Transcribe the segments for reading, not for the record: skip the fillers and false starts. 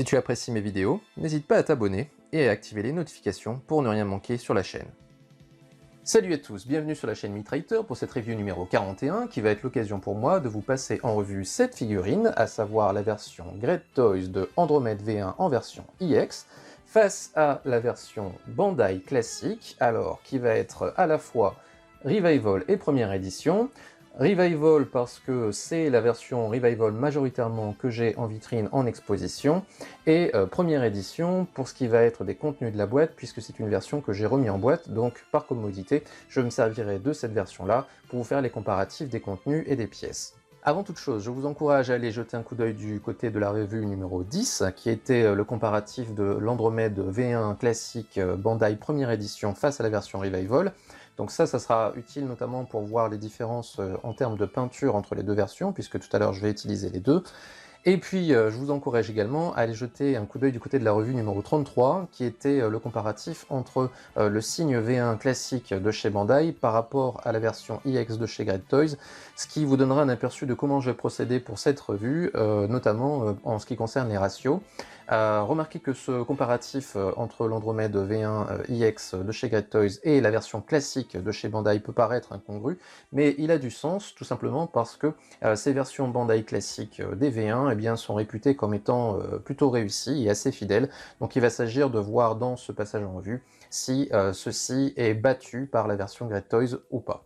Si tu apprécies mes vidéos, n'hésite pas à t'abonner et à activer les notifications pour ne rien manquer sur la chaîne. Salut à tous, bienvenue sur la chaîne MeTrader pour cette review numéro 41 qui va être l'occasion pour moi de vous passer en revue cette figurine, à savoir la version Great Toys de Andromeda V1 en version EX, face à la version Bandai classique, alors qui va être à la fois Revival et première édition. Revival parce que c'est la version Revival majoritairement que j'ai en vitrine en exposition, et première édition pour ce qui va être des contenus de la boîte, puisque c'est une version que j'ai remis en boîte, donc par commodité, je me servirai de cette version-là pour vous faire les comparatifs des contenus et des pièces. Avant toute chose, je vous encourage à aller jeter un coup d'œil du côté de la revue numéro 10, qui était le comparatif de l'Andromeda V1 classique Bandai première édition face à la version Revival. Donc ça sera utile notamment pour voir les différences en termes de peinture entre les deux versions, puisque tout à l'heure je vais utiliser les deux. Et puis, je vous encourage également à aller jeter un coup d'œil du côté de la revue numéro 33, qui était le comparatif entre le signe V1 classique de chez Bandai par rapport à la version EX de chez Great Toys, ce qui vous donnera un aperçu de comment je vais procéder pour cette revue, notamment en ce qui concerne les ratios. Remarquez que ce comparatif entre l'Andromeda V1 EX de chez Great Toys et la version classique de chez Bandai peut paraître incongru, mais il a du sens, tout simplement parce que ces versions Bandai classiques des V1 eh bien, sont réputées comme étant plutôt réussies et assez fidèles, donc il va s'agir de voir dans ce passage en revue si ceci est battu par la version Great Toys ou pas.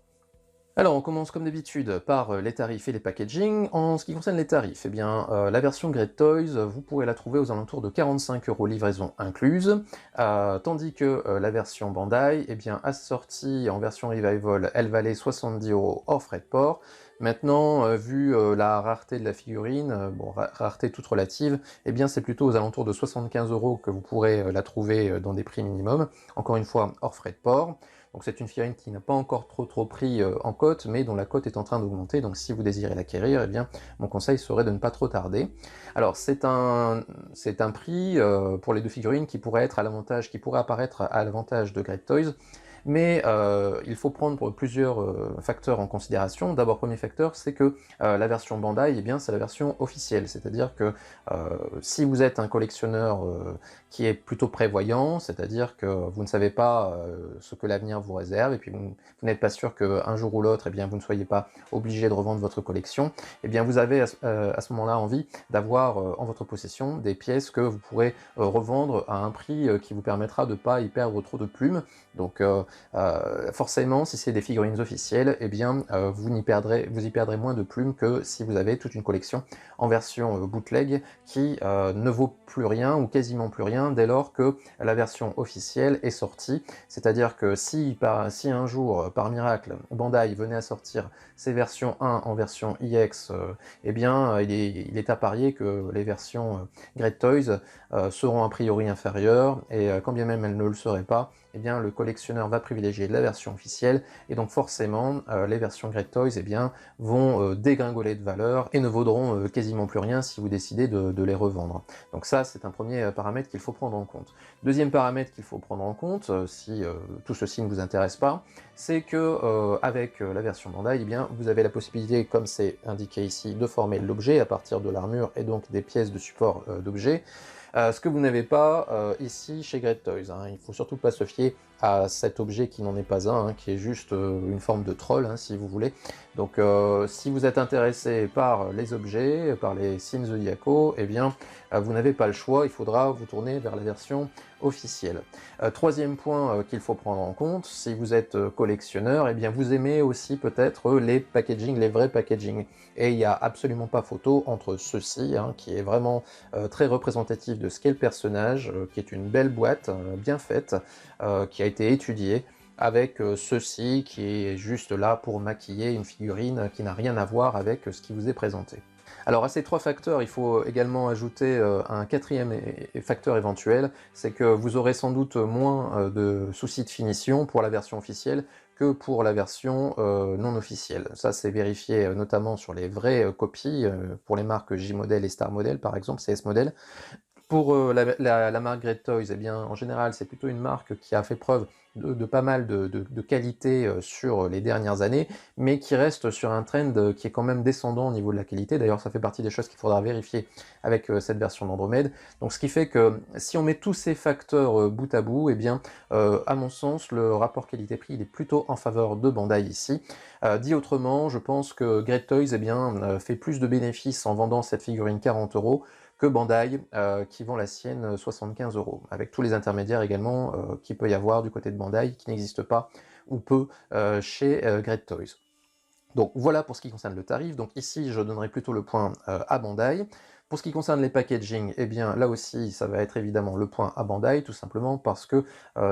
Alors on commence comme d'habitude par les tarifs et les packaging. En ce qui concerne les tarifs, eh bien, la version Great Toys, vous pourrez la trouver aux alentours de 45 € livraison incluse, tandis que la version Bandai, eh bien, assortie en version Revival, elle valait 70 € hors frais de port. Maintenant, vu la rareté de la figurine, bon, rareté toute relative, eh bien c'est plutôt aux alentours de 75 € que vous pourrez la trouver dans des prix minimum, encore une fois hors frais de port. Donc c'est une figurine qui n'a pas encore trop pris en cote, mais dont la cote est en train d'augmenter, donc si vous désirez l'acquérir, eh bien mon conseil serait de ne pas trop tarder. Alors c'est un prix pour les deux figurines qui pourrait être à l'avantage, qui pourrait apparaître à l'avantage de Great Toys, mais il faut prendre plusieurs facteurs en considération. D'abord, premier facteur, c'est que la version Bandai, eh bien, c'est la version officielle, c'est-à-dire que si vous êtes un collectionneur qui est plutôt prévoyant, c'est-à-dire que vous ne savez pas ce que l'avenir vous réserve, et puis vous n'êtes pas sûr qu'un jour ou l'autre, eh bien, vous ne soyez pas obligé de revendre votre collection, eh bien, vous avez à ce moment-là envie d'avoir en votre possession des pièces que vous pourrez revendre à un prix qui vous permettra de ne pas y perdre trop de plumes. Donc forcément, si c'est des figurines officielles, eh bien, vous y perdrez moins de plumes que si vous avez toute une collection en version bootleg qui ne vaut plus rien ou quasiment plus rien dès lors que la version officielle est sortie. C'est-à-dire que si un jour, par miracle, Bandai venait à sortir ses versions 1 en version EX, eh bien, il est à parier que les versions Great Toys seront a priori inférieures, et quand bien même elles ne le seraient pas, eh bien, le collectionneur va privilégier la version officielle, et donc forcément, les versions Great Toys eh bien, vont dégringoler de valeur et ne vaudront quasiment plus rien si vous décidez de les revendre. Donc ça, c'est un premier paramètre qu'il faut prendre en compte. Deuxième paramètre qu'il faut prendre en compte, si tout ceci ne vous intéresse pas, c'est que avec la version Bandai, eh bien, vous avez la possibilité, comme c'est indiqué ici, de former l'objet à partir de l'armure et donc des pièces de support d'objet. Ce que vous n'avez pas ici chez Great Toys, hein. Il ne faut surtout pas se fier à cet objet qui n'en est pas un, hein, qui est juste une forme de troll, hein, si vous voulez. Donc si vous êtes intéressé par les objets, par les signes zodiacaux, eh bien vous n'avez pas le choix, il faudra vous tourner vers la version officielle. Troisième point qu'il faut prendre en compte, si vous êtes collectionneur, eh bien vous aimez aussi peut-être les packaging, les vrais packaging. Et il n'y a absolument pas photo entre ceci, hein, qui est vraiment très représentatif de ce qu'est le personnage, qui est une belle boîte, bien faite, qui a été étudiée, avec ceci qui est juste là pour maquiller une figurine qui n'a rien à voir avec ce qui vous est présenté. Alors à ces trois facteurs, il faut également ajouter un quatrième facteur éventuel, c'est que vous aurez sans doute moins de soucis de finition pour la version officielle que pour la version non officielle. Ça c'est vérifié notamment sur les vraies copies, pour les marques J-Model et Star Model par exemple, CS Model. Pour la marque Great Toys, eh bien, en général, c'est plutôt une marque qui a fait preuve de pas mal de qualité sur les dernières années, mais qui reste sur un trend qui est quand même descendant au niveau de la qualité. D'ailleurs, ça fait partie des choses qu'il faudra vérifier avec cette version d'Andromède. Donc, ce qui fait que si on met tous ces facteurs bout à bout, eh bien, à mon sens, le rapport qualité-prix il est plutôt en faveur de Bandai ici. Dit autrement, je pense que Great Toys eh bien, fait plus de bénéfices en vendant cette figurine 40 € que Bandai, qui vend la sienne 75 €, avec tous les intermédiaires également qu'il peut y avoir du côté de Bandai, qui n'existent pas ou peu chez Great Toys. Donc voilà pour ce qui concerne le tarif. Donc ici, je donnerai plutôt le point à Bandai. Pour ce qui concerne les packaging, eh bien là aussi, ça va être évidemment le point à Bandai, tout simplement parce que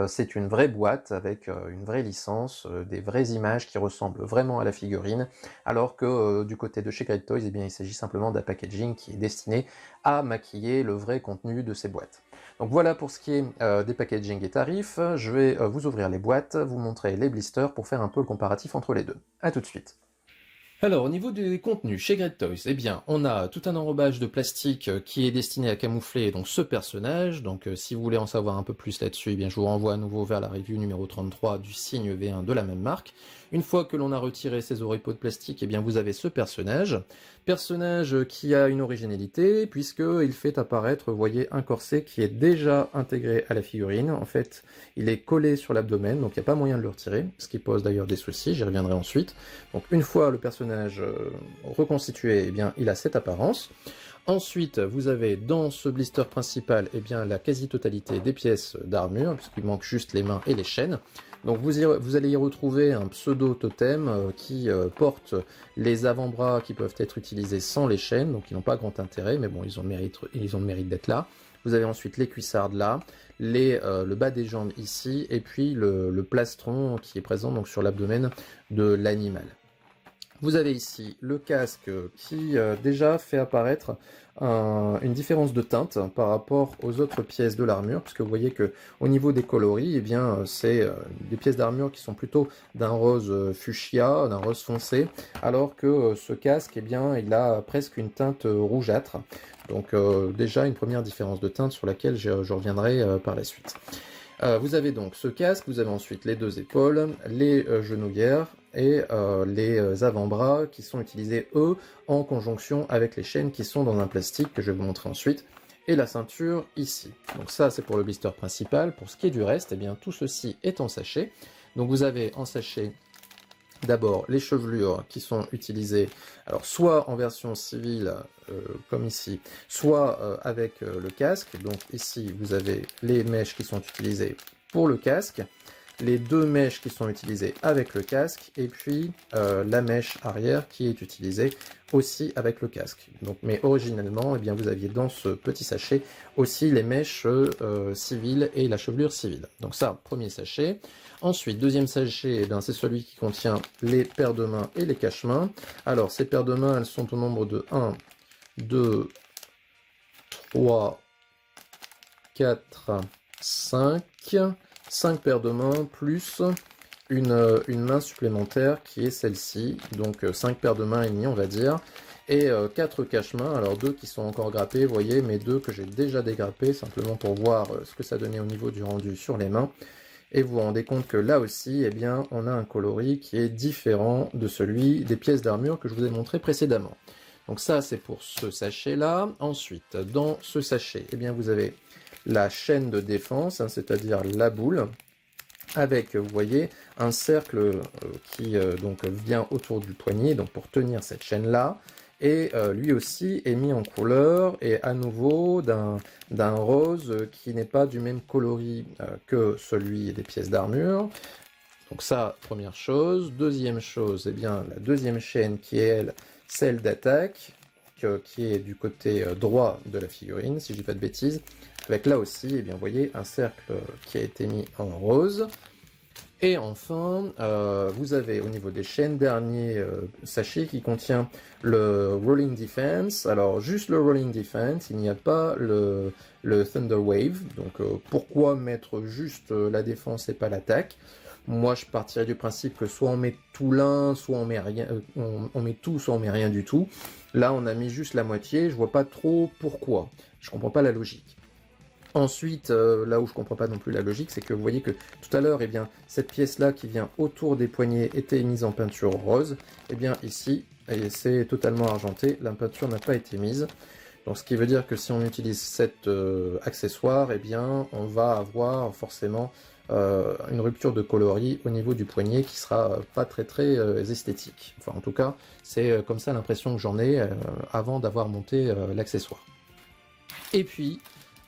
c'est une vraie boîte avec une vraie licence, des vraies images qui ressemblent vraiment à la figurine, alors que du côté de chez Great Toys, eh bien, il s'agit simplement d'un packaging qui est destiné à maquiller le vrai contenu de ces boîtes. Donc voilà pour ce qui est des packaging et tarifs. Je vais vous ouvrir les boîtes, vous montrer les blisters pour faire un peu le comparatif entre les deux. A tout de suite. Alors, au niveau des contenus, chez Great Toys, eh bien, on a tout un enrobage de plastique qui est destiné à camoufler donc ce personnage. Donc, si vous voulez en savoir un peu plus là-dessus, eh bien, je vous renvoie à nouveau vers la review numéro 33 du signe V1 de la même marque. Une fois que l'on a retiré ces oripeaux de plastique, eh bien, vous avez ce personnage. Personnage qui a une originalité, puisqu'il fait apparaître, vous voyez, un corset qui est déjà intégré à la figurine. En fait, il est collé sur l'abdomen, donc il n'y a pas moyen de le retirer, ce qui pose d'ailleurs des soucis, j'y reviendrai ensuite. Donc une fois le personnage reconstitué, eh bien, il a cette apparence. Ensuite, vous avez dans ce blister principal eh bien, la quasi-totalité des pièces d'armure, puisqu'il manque juste les mains et les chaînes. Donc vous allez y retrouver un pseudo-totem qui porte les avant-bras qui peuvent être utilisés sans les chaînes, donc ils n'ont pas grand intérêt, mais bon, ils ont le mérite d'être là. Vous avez ensuite les cuissardes là, le bas des jambes ici, et puis le plastron qui est présent donc, sur l'abdomen de l'animal. Vous avez ici le casque qui déjà fait apparaître une différence de teinte par rapport aux autres pièces de l'armure, puisque vous voyez que au niveau des coloris, eh bien c'est des pièces d'armure qui sont plutôt d'un rose fuchsia, d'un rose foncé, alors que ce casque, eh bien, il a presque une teinte rougeâtre. Donc déjà une première différence de teinte sur laquelle je reviendrai par la suite. Vous avez donc ce casque, vous avez ensuite les deux épaules, les genouillères et les avant-bras qui sont utilisés, eux, en conjonction avec les chaînes qui sont dans un plastique que je vais vous montrer ensuite, et la ceinture ici. Donc ça, c'est pour le blister principal. Pour ce qui est du reste, eh bien, tout ceci est en sachet. Donc vous avez en sachet d'abord les chevelures qui sont utilisées, alors soit en version civile comme ici, soit avec le casque. Donc ici vous avez les mèches qui sont utilisées pour le casque, les deux mèches qui sont utilisées avec le casque, et puis la mèche arrière qui est utilisée aussi avec le casque. Donc, mais originellement, eh bien, vous aviez dans ce petit sachet aussi les mèches civiles et la chevelure civile. Donc ça, premier sachet. Ensuite, deuxième sachet, eh c'est celui qui contient les paires de mains et les cache-mains. Alors, ces paires de mains, elles sont au nombre de 1, 2, 3, 4, 5. 5 paires de mains plus une main supplémentaire qui est celle-ci. Donc 5 paires de mains et demie, on va dire. Et 4 cache-mains, alors 2 qui sont encore grappés, vous voyez, mais 2 que j'ai déjà dégrappés, simplement pour voir ce que ça donnait au niveau du rendu sur les mains. Et vous vous rendez compte que là aussi, eh bien, on a un coloris qui est différent de celui des pièces d'armure que je vous ai montré précédemment. Donc ça, c'est pour ce sachet-là. Ensuite, dans ce sachet, eh bien, vous avez la chaîne de défense, hein, c'est-à-dire la boule, avec, vous voyez, un cercle qui donc vient autour du poignet, donc pour tenir cette chaîne-là. Et lui aussi est mis en couleur, et à nouveau d'un rose qui n'est pas du même coloris que celui des pièces d'armure. Donc ça, première chose. Deuxième chose, eh bien, la deuxième chaîne qui est, elle, celle d'attaque, qui est du côté droit de la figurine, si je dis pas de bêtises, avec là aussi, eh bien, vous voyez, un cercle qui a été mis en rose. Et enfin, vous avez au niveau des chaînes, dernier sachet qui contient le Rolling Defense. Alors, juste le Rolling Defense, il n'y a pas le Thunder Wave. Donc, pourquoi mettre juste la défense et pas l'attaque? Moi, je partirais du principe que soit on met tout l'un, soit on met rien, on met tout, soit on met rien du tout. Là, on a mis juste la moitié. Je vois pas trop pourquoi. Je comprends pas la logique. Ensuite, là où je comprends pas non plus la logique, c'est que vous voyez que tout à l'heure, eh bien, cette pièce-là qui vient autour des poignets était mise en peinture rose. Eh bien, ici, c'est totalement argenté, la peinture n'a pas été mise. Donc, ce qui veut dire que si on utilise cet accessoire, eh bien, on va avoir forcément une rupture de coloris au niveau du poignet qui sera pas très esthétique. Enfin, en tout cas, c'est comme ça l'impression que j'en ai avant d'avoir monté l'accessoire. Et puis,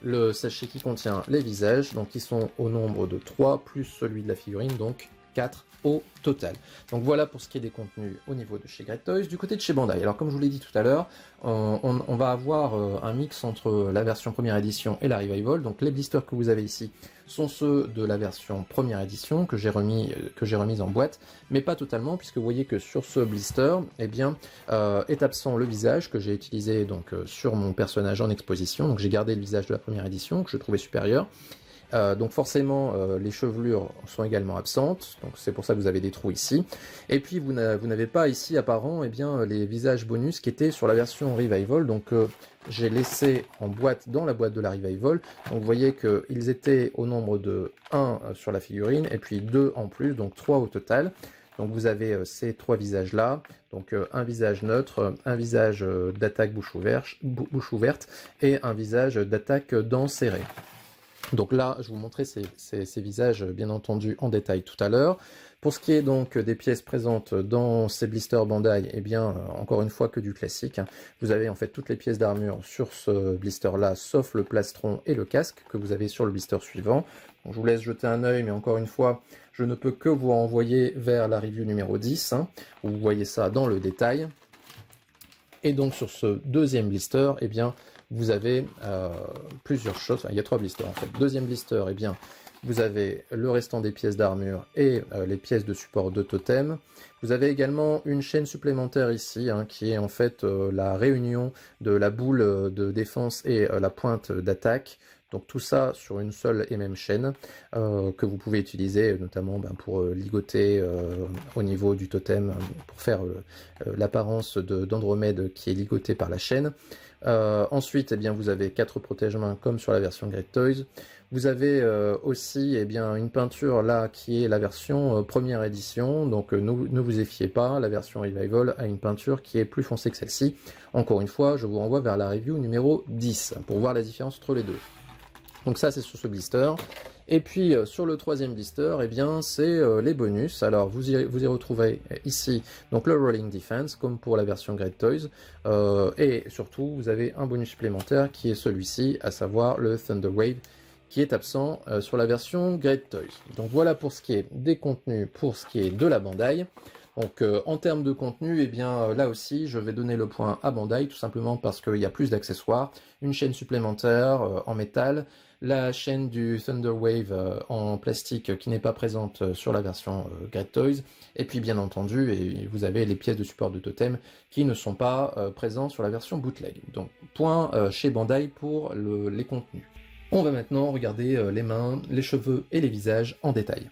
le sachet qui contient les visages, donc qui sont au nombre de 3, plus celui de la figurine, donc 4 au total. Donc voilà pour ce qui est des contenus au niveau de chez Great Toys. Du côté de chez Bandai, alors comme je vous l'ai dit tout à l'heure, on va avoir un mix entre la version première édition et la Revival. Donc les blisters que vous avez ici sont ceux de la version première édition que j'ai remise en boîte, mais pas totalement, puisque vous voyez que sur ce blister, eh bien, est absent le visage que j'ai utilisé donc sur mon personnage en exposition. Donc j'ai gardé le visage de la première édition que je trouvais supérieur. Donc forcément, les chevelures sont également absentes, donc c'est pour ça que vous avez des trous ici. Et puis vous n'avez pas ici apparent les visages bonus qui étaient sur la version Revival, donc j'ai laissé en boîte dans la boîte de la Revival. Donc vous voyez qu'ils étaient au nombre de 1 sur la figurine, et puis 2 en plus, donc 3 au total. Donc vous avez ces 3 visages-là, donc un visage neutre, un visage d'attaque bouche ouverte, et un visage d'attaque dents serrées. Donc là, je vous montrais ces visages, bien entendu, en détail tout à l'heure. Pour ce qui est donc des pièces présentes dans ces blisters Bandai, eh bien, encore une fois, que du classique. Vous avez en fait toutes les pièces d'armure sur ce blister-là, sauf le plastron et le casque que vous avez sur le blister suivant. Donc, je vous laisse jeter un œil, mais encore une fois, je ne peux que vous renvoyer vers la review numéro 10, où vous voyez ça dans le détail. Et donc sur ce deuxième blister, eh bien, vous avez plusieurs choses. Enfin, il y a 3 blisters en fait. Deuxième blister, eh bien, vous avez le restant des pièces d'armure et les pièces de support de totem. Vous avez également une chaîne supplémentaire ici, qui est en fait la réunion de la boule de défense et la pointe d'attaque. Donc tout ça sur une seule et même chaîne que vous pouvez utiliser notamment pour ligoter au niveau du totem, pour faire l'apparence d'Andromède qui est ligotée par la chaîne. Ensuite, eh bien, vous avez 4 protège-mains comme sur la version Great Toys. Vous avez aussi une peinture là qui est la version première édition, donc ne vous effiez pas, la version Revival a une peinture qui est plus foncée que celle-ci. Encore une fois, je vous renvoie vers la review numéro 10 pour voir la différence entre les deux. Donc ça c'est sur ce blister. Et puis sur le troisième blister, eh bien c'est les bonus. Alors vous y retrouvez ici donc le Rolling Defense comme pour la version Great Toys. Et surtout vous avez un bonus supplémentaire qui est celui-ci, à savoir le Thunder Wave, qui est absent sur la version Great Toys. Donc voilà pour ce qui est des contenus, pour ce qui est de la Bandai. Donc en termes de contenu, eh bien là aussi je vais donner le point à Bandai, tout simplement parce qu'il y a plus d'accessoires, une chaîne supplémentaire en métal, la chaîne du Thunder Wave en plastique qui n'est pas présente sur la version Great Toys, et puis bien entendu, et vous avez les pièces de support de totem qui ne sont pas présentes sur la version bootleg. Donc point chez Bandai pour les contenus. On va maintenant regarder les mains, les cheveux et les visages en détail.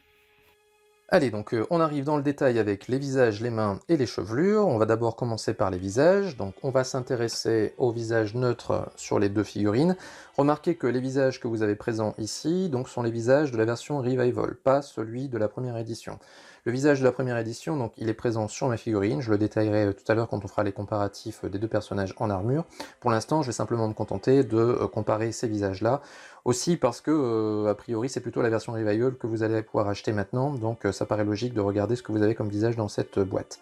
Allez, donc on arrive dans le détail avec les visages, les mains et les chevelures. On va d'abord commencer par les visages. Donc on va s'intéresser aux visages neutres sur les 2 figurines. Remarquez que les visages que vous avez présents ici donc, sont les visages de la version Revival, pas celui de la première édition. Le visage de la première édition, donc, il est présent sur ma figurine. Je le détaillerai tout à l'heure quand on fera les comparatifs des 2 personnages en armure. Pour l'instant, je vais simplement me contenter de comparer ces visages-là. Aussi parce que, a priori, c'est plutôt la version Revival que vous allez pouvoir acheter maintenant, donc ça paraît logique de regarder ce que vous avez comme visage dans cette boîte.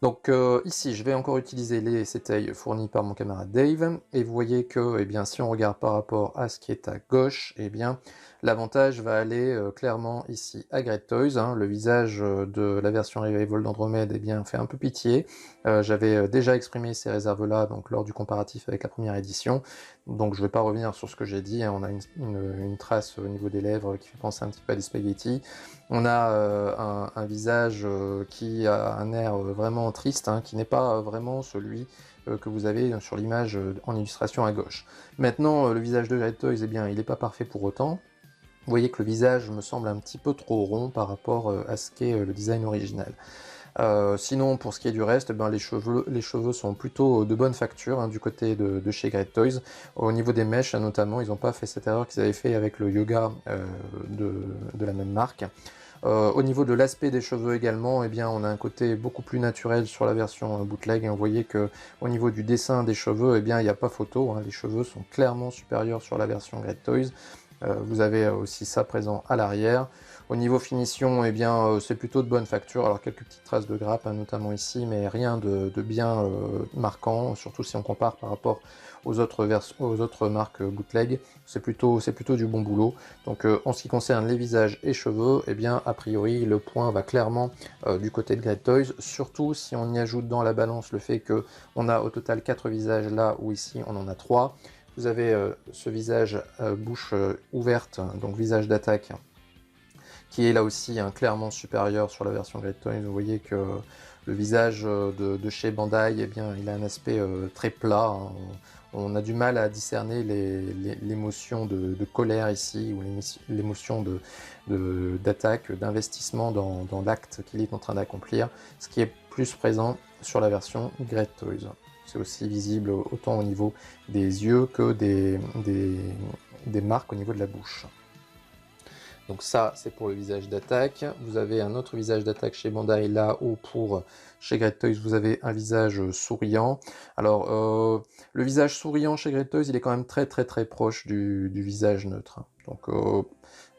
Donc ici, je vais encore utiliser les CTI fournis par mon camarade Dave, et vous voyez que, eh bien, si on regarde par rapport à ce qui est à gauche, eh bien, l'avantage va aller clairement ici à Great Toys. Le visage de la version Revival d'Andromède, eh bien, fait un peu pitié. J'avais déjà exprimé ces réserves-là donc lors du comparatif avec la première édition, donc je ne vais pas revenir sur ce que j'ai dit. On a une trace au niveau des lèvres qui fait penser un petit peu à des spaghettis. On a un visage qui a un air vraiment triste, qui n'est pas vraiment celui que vous avez sur l'image en illustration à gauche. Maintenant, le visage de Great Toys, eh bien, il n'est pas parfait pour autant. Vous voyez que le visage me semble un petit peu trop rond par rapport à ce qu'est le design original. Sinon, pour ce qui est du reste, ben, les cheveux sont plutôt de bonne facture, hein, du côté de chez Great Toys. Au niveau des mèches, notamment, ils n'ont pas fait cette erreur qu'ils avaient fait avec le Yoga de la même marque. Au niveau de l'aspect des cheveux également, eh bien, on a un côté beaucoup plus naturel sur la version bootleg, et on voyait que au niveau du dessin des cheveux, eh bien, il n'y a pas photo, hein, les cheveux sont clairement supérieurs sur la version Great Toys. Vous avez aussi ça présent à l'arrière. Au niveau finition, eh bien, c'est plutôt de bonne facture, alors quelques petites traces de grappe, hein, notamment ici, mais rien de bien marquant, surtout si on compare par rapport aux autres marques bootleg, c'est plutôt du bon boulot. Donc en ce qui concerne les visages et cheveux, eh bien, a priori, le point va clairement du côté de Great Toys, surtout si on y ajoute dans la balance le fait qu'on a au total 4 visages là, où ici on en a 3. Vous avez ce visage bouche ouverte, donc visage d'attaque, qui est là aussi clairement supérieur sur la version Great Toys. Vous voyez que le visage de chez Bandai, eh bien, il a un aspect très plat, hein. On a du mal à discerner l'émotion de colère ici, ou l'émotion d'attaque, d'investissement dans l'acte qu'il est en train d'accomplir, ce qui est plus présent sur la version Great Toys. C'est aussi visible autant au niveau des yeux que des marques au niveau de la bouche. Donc ça, c'est pour le visage d'attaque. Vous avez un autre visage d'attaque chez Bandai, là où pour chez Great Toys, vous avez un visage souriant. Alors, le visage souriant chez Great Toys, il est quand même très proche du visage neutre. Donc,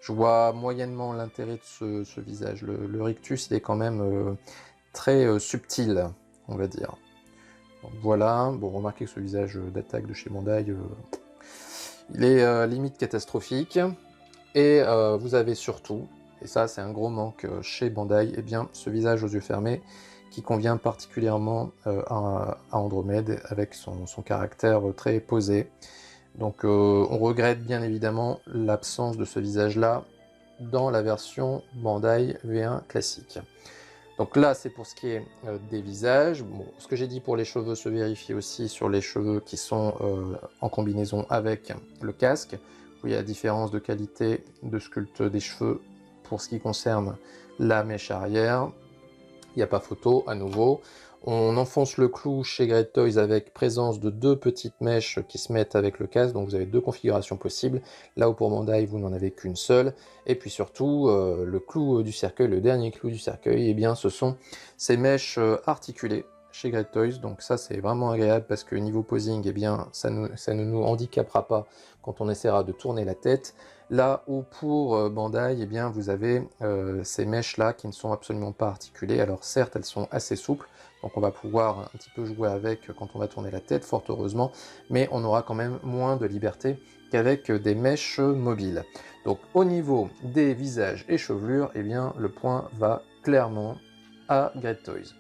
je vois moyennement l'intérêt de ce visage. Le rictus, il est quand même très subtil, on va dire. Donc, voilà. Bon, remarquez que ce visage d'attaque de chez Bandai, il est limite catastrophique. Et vous avez surtout, et ça c'est un gros manque chez Bandai, eh bien, ce visage aux yeux fermés qui convient particulièrement à Andromède, avec son caractère très posé. Donc on regrette bien évidemment l'absence de ce visage-là dans la version Bandai V1 classique. Donc là, c'est pour ce qui est des visages. Bon, ce que j'ai dit pour les cheveux se vérifie aussi sur les cheveux qui sont en combinaison avec le casque. Vous voyez la différence de qualité de sculpte des cheveux pour ce qui concerne la mèche arrière. Il n'y a pas photo à nouveau. On enfonce le clou chez Great Toys avec présence de 2 petites mèches qui se mettent avec le casque, donc vous avez 2 configurations possibles, là où pour Bandai vous n'en avez qu'une seule. Et puis surtout, le clou du cercueil, le dernier clou du cercueil, eh bien ce sont ces mèches articulées chez Great Toys, donc ça c'est vraiment agréable parce que niveau posing, eh bien, ça ne nous handicapera pas quand on essaiera de tourner la tête. Là où pour Bandai, eh bien, vous avez ces mèches-là qui ne sont absolument pas articulées. Alors certes, elles sont assez souples, donc on va pouvoir un petit peu jouer avec quand on va tourner la tête, fort heureusement, mais on aura quand même moins de liberté qu'avec des mèches mobiles. Donc au niveau des visages et chevelures, eh bien, le point va clairement à Great Toys.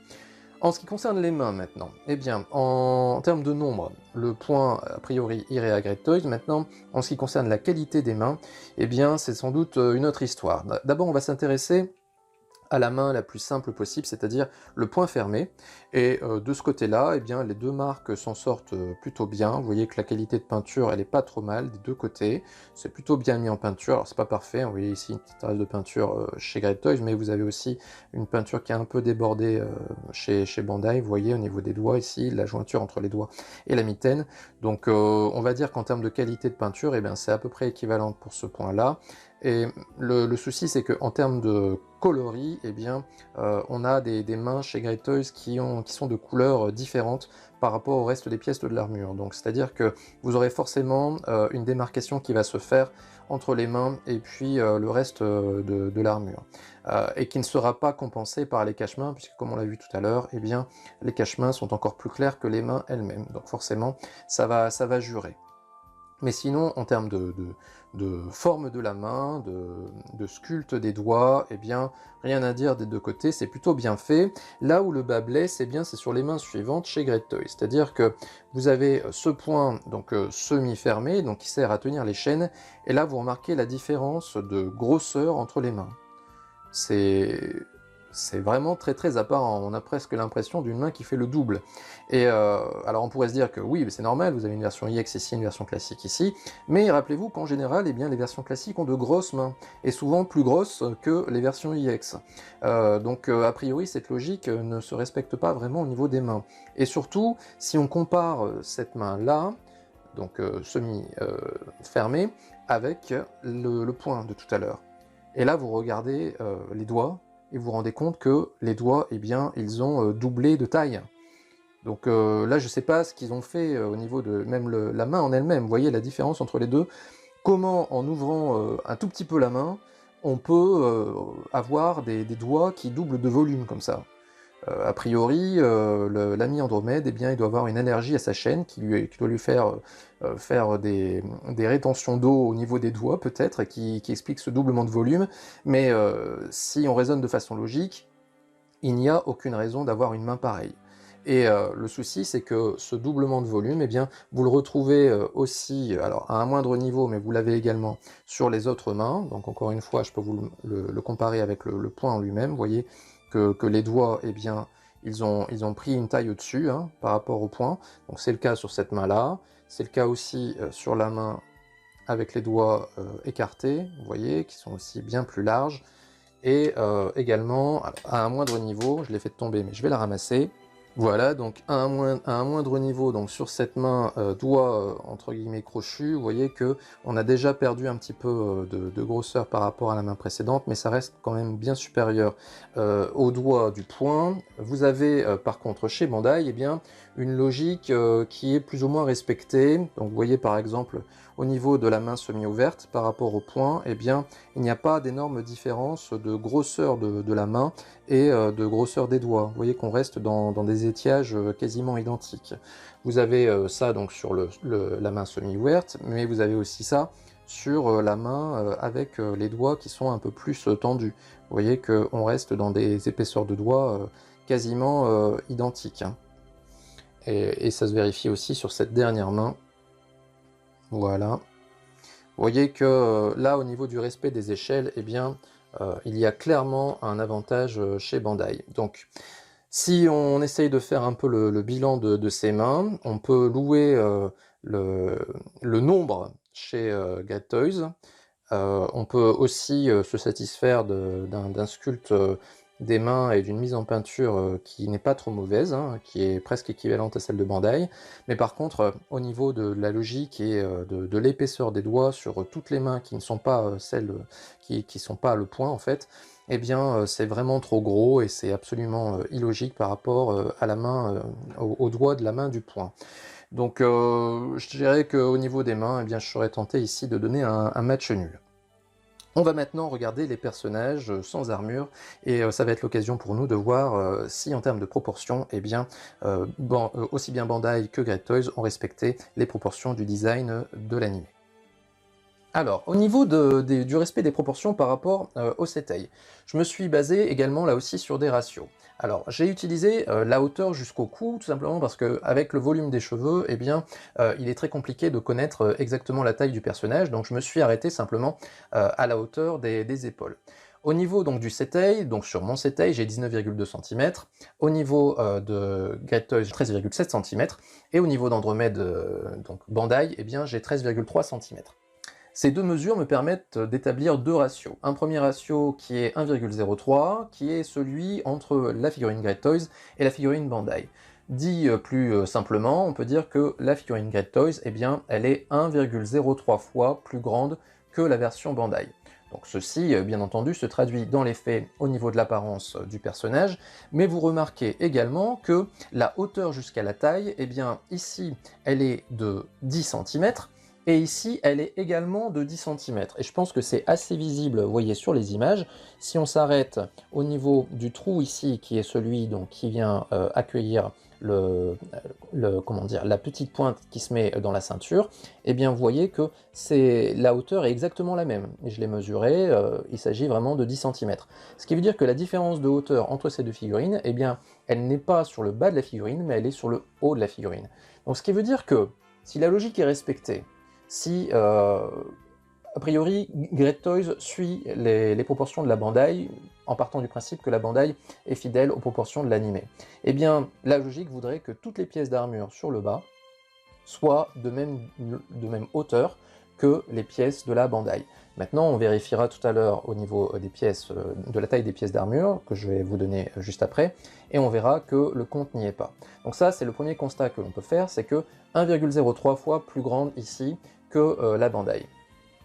En ce qui concerne les mains maintenant, eh bien, en termes de nombre, le point a priori irait à Great Toys. Maintenant, en ce qui concerne la qualité des mains, eh bien, c'est sans doute une autre histoire. D'abord, on va s'intéresser à la main la plus simple possible, c'est-à-dire le poing fermé. Et de ce côté-là, eh bien, les deux marques s'en sortent plutôt bien. Vous voyez que la qualité de peinture, elle est pas trop mal des deux côtés. C'est plutôt bien mis en peinture. Alors c'est pas parfait, vous voyez ici une petite trace de peinture chez Great Toys, mais vous avez aussi une peinture qui est un peu débordée chez Bandai. Vous voyez au niveau des doigts ici, la jointure entre les doigts et la mitaine. Donc on va dire qu'en termes de qualité de peinture, eh bien, c'est à peu près équivalent pour ce point-là. Et le souci, c'est qu'en termes de coloris, eh bien, on a des mains chez Great Toys qui sont de couleurs différentes par rapport au reste des pièces de l'armure. Donc, c'est-à-dire que vous aurez forcément une démarcation qui va se faire entre les mains et puis le reste de l'armure, et qui ne sera pas compensée par les cache-mains, puisque comme on l'a vu tout à l'heure, eh bien, les cache-mains sont encore plus clairs que les mains elles-mêmes. Donc forcément, ça va jurer. Mais sinon, en termes de forme de la main, de sculpte des doigts, eh bien, rien à dire des deux côtés, c'est plutôt bien fait. Là où le bas blesse, eh bien, c'est sur les mains suivantes chez Great Toys. C'est-à-dire que vous avez ce point donc semi-fermé, donc qui sert à tenir les chaînes, et là vous remarquez la différence de grosseur entre les mains. C'est c'est vraiment très très apparent, on a presque l'impression d'une main qui fait le double. Et alors on pourrait se dire que oui, c'est normal, vous avez une version IX ici, une version classique ici, mais rappelez-vous qu'en général, eh bien, les versions classiques ont de grosses mains, et souvent plus grosses que les versions IX. Donc a priori, cette logique ne se respecte pas vraiment au niveau des mains. Et surtout, si on compare cette main-là, donc semi-fermée, avec le point de tout à l'heure. Et là, vous regardez les doigts, et vous vous rendez compte que les doigts, eh bien, ils ont doublé de taille. Donc là, je ne sais pas ce qu'ils ont fait au niveau de même la main en elle-même. Vous voyez la différence entre les deux? Comment, en ouvrant un tout petit peu la main, on peut avoir des doigts qui doublent de volume comme ça? A priori, l'ami Andromède, eh bien, il doit avoir une allergie à sa chaîne qui doit lui faire faire des rétentions d'eau au niveau des doigts, peut-être, et qui explique ce doublement de volume. Mais si on raisonne de façon logique, il n'y a aucune raison d'avoir une main pareille. Et le souci, c'est que ce doublement de volume, eh bien, vous le retrouvez aussi, alors à un moindre niveau, mais vous l'avez également sur les autres mains. Donc encore une fois, je peux vous le comparer avec le poing en lui-même. Vous voyez que les doigts, eh bien, ils ont pris une taille au-dessus hein, par rapport au poing. Donc c'est le cas sur cette main-là. C'est le cas aussi sur la main avec les doigts écartés, vous voyez, qui sont aussi bien plus larges. Et également, à un moindre niveau, je l'ai fait tomber, mais je vais la ramasser. Voilà, donc à un moindre niveau, donc sur cette main doigt entre guillemets crochu, vous voyez que on a déjà perdu un petit peu de grosseur par rapport à la main précédente, mais ça reste quand même bien supérieur au doigt du poing. Vous avez par contre chez Bandai, eh bien, une logique qui est plus ou moins respectée. Donc vous voyez par exemple au niveau de la main semi-ouverte par rapport au poing, eh bien, il n'y a pas d'énorme différence de grosseur de la main et de grosseur des doigts. Vous voyez qu'on reste dans des étiages quasiment identiques. Vous avez ça donc sur la main semi-ouverte, mais vous avez aussi ça sur la main avec les doigts qui sont un peu plus tendus. Vous voyez qu'on reste dans des épaisseurs de doigts quasiment identiques. Hein. Et ça se vérifie aussi sur cette dernière main. Voilà. Vous voyez que là, au niveau du respect des échelles, eh bien, il y a clairement un avantage chez Bandai. Donc, si on essaye de faire un peu le bilan de ces mains, on peut louer le nombre chez Great Toys. On peut aussi se satisfaire d'un sculpte des mains et d'une mise en peinture qui n'est pas trop mauvaise, hein, qui est presque équivalente à celle de Bandai. Mais par contre, au niveau de la logique et de l'épaisseur des doigts sur toutes les mains qui ne sont pas celles qui sont pas le point en fait, eh bien c'est vraiment trop gros et c'est absolument illogique par rapport à la main, au doigt de la main du poing. Donc je dirais qu'au niveau des mains, eh bien, je serais tenté ici de donner un match nul. On va maintenant regarder les personnages sans armure, et ça va être l'occasion pour nous de voir si en termes de proportions, eh bien, aussi bien Bandai que Great Toys ont respecté les proportions du design de l'anime. Alors, au niveau du respect des proportions par rapport au Setei, je me suis basé également là aussi sur des ratios. Alors, j'ai utilisé la hauteur jusqu'au cou, tout simplement parce qu'avec le volume des cheveux, eh bien, il est très compliqué de connaître exactement la taille du personnage, donc je me suis arrêté simplement à la hauteur des épaules. Au niveau donc du Setei, donc sur mon Setei, j'ai 19,2 cm, au niveau de Great Toys, j'ai 13,7 cm, et au niveau d'Andromède, donc Bandai, eh bien, j'ai 13,3 cm. Ces deux mesures me permettent d'établir deux ratios. Un premier ratio qui est 1,03, qui est celui entre la figurine Great Toys et la figurine Bandai. Dit plus simplement, on peut dire que la figurine Great Toys, eh bien, elle est 1,03 fois plus grande que la version Bandai. Donc ceci, bien entendu, se traduit dans les faits au niveau de l'apparence du personnage, mais vous remarquez également que la hauteur jusqu'à la taille, eh bien, ici, elle est de 10 cm, et ici, elle est également de 10 cm. Et je pense que c'est assez visible, vous voyez, sur les images. Si on s'arrête au niveau du trou ici, qui est celui donc, qui vient accueillir comment dire, la petite pointe qui se met dans la ceinture, eh bien vous voyez que la hauteur est exactement la même. Et je l'ai mesuré, il s'agit vraiment de 10 cm. Ce qui veut dire que la différence de hauteur entre ces deux figurines, eh bien, elle n'est pas sur le bas de la figurine, mais elle est sur le haut de la figurine. Donc ce qui veut dire que, si la logique est respectée, si A priori, Great Toys suit les proportions de la Bandai, en partant du principe que la Bandai est fidèle aux proportions de l'anime. Eh bien, la logique voudrait que toutes les pièces d'armure sur le bas soient de même hauteur que les pièces de la Bandai. Maintenant, on vérifiera tout à l'heure au niveau des pièces, de la taille des pièces d'armure, que je vais vous donner juste après, et on verra que le compte n'y est pas. Donc ça, c'est le premier constat que l'on peut faire, c'est que 1,03 fois plus grande ici que la Bandai.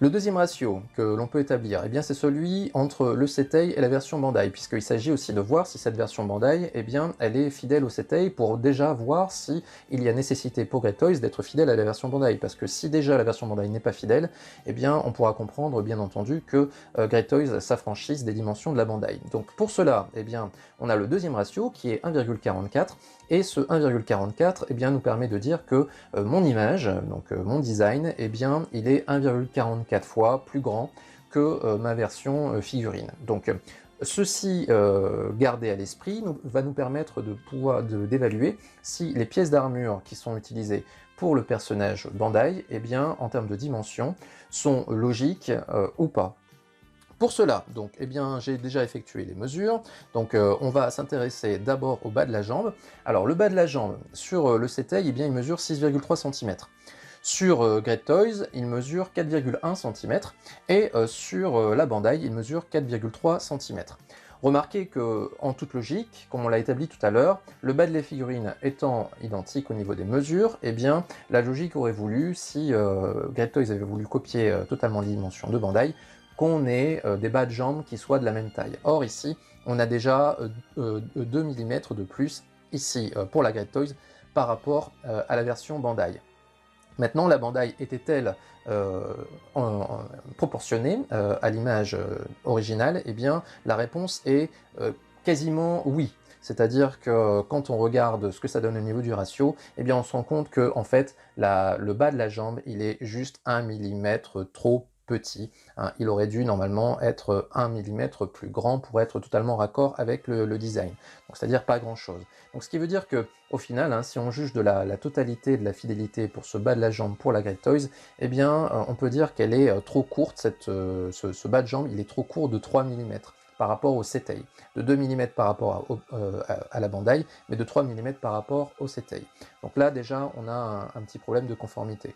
Le deuxième ratio que l'on peut établir, eh bien, c'est celui entre le Setei et la version Bandai, puisqu'il s'agit aussi de voir si cette version Bandai, eh bien, elle est fidèle au Setei pour déjà voir si il y a nécessité pour Great Toys d'être fidèle à la version Bandai, parce que si déjà la version Bandai n'est pas fidèle, eh bien, on pourra comprendre, bien entendu, que Great Toys s'affranchisse des dimensions de la Bandai. Donc pour cela, eh bien, on a le deuxième ratio qui est 1,44, et ce 1,44 eh bien, nous permet de dire que mon image, donc mon design, eh bien, il est 1,44 fois plus grand que ma version figurine. Donc ceci gardé à l'esprit va nous permettre d'évaluer si les pièces d'armure qui sont utilisées pour le personnage Bandai, eh bien, en termes de dimension, sont logiques ou pas. Pour cela, donc, eh bien, j'ai déjà effectué les mesures, donc on va s'intéresser d'abord au bas de la jambe. Alors le bas de la jambe, sur le Setei, eh bien, il mesure 6,3 cm. Sur Great Toys, il mesure 4,1 cm, et sur la Bandai, il mesure 4,3 cm. Remarquez que, en toute logique, comme on l'a établi tout à l'heure, le bas de la figurine étant identique au niveau des mesures, eh bien, la logique aurait voulu, si Great Toys avait voulu copier totalement les dimensions de Bandai, qu'on ait des bas de jambes qui soient de la même taille. Or ici, on a déjà 2 mm de plus ici pour la Great Toys par rapport à la version Bandai. Maintenant, la Bandai était-elle proportionnée à l'image originale? Eh bien, la réponse est quasiment oui. C'est-à-dire que quand on regarde ce que ça donne au niveau du ratio, eh bien on se rend compte que en fait, le bas de la jambe, il est juste 1 mm trop petit. Hein. Il aurait dû normalement être 1 mm plus grand pour être totalement raccord avec le design. Donc c'est-à-dire pas grand-chose. Donc ce qui veut dire que au final, hein, si on juge de la totalité de la fidélité pour ce bas de la jambe pour la Great Toys, eh bien on peut dire qu'elle est trop courte, ce bas de jambe, il est trop court de 3 mm par rapport au Setei, de 2 mm par rapport à la Bandai, mais de 3 mm par rapport au Setei. Donc là déjà on a un petit problème de conformité.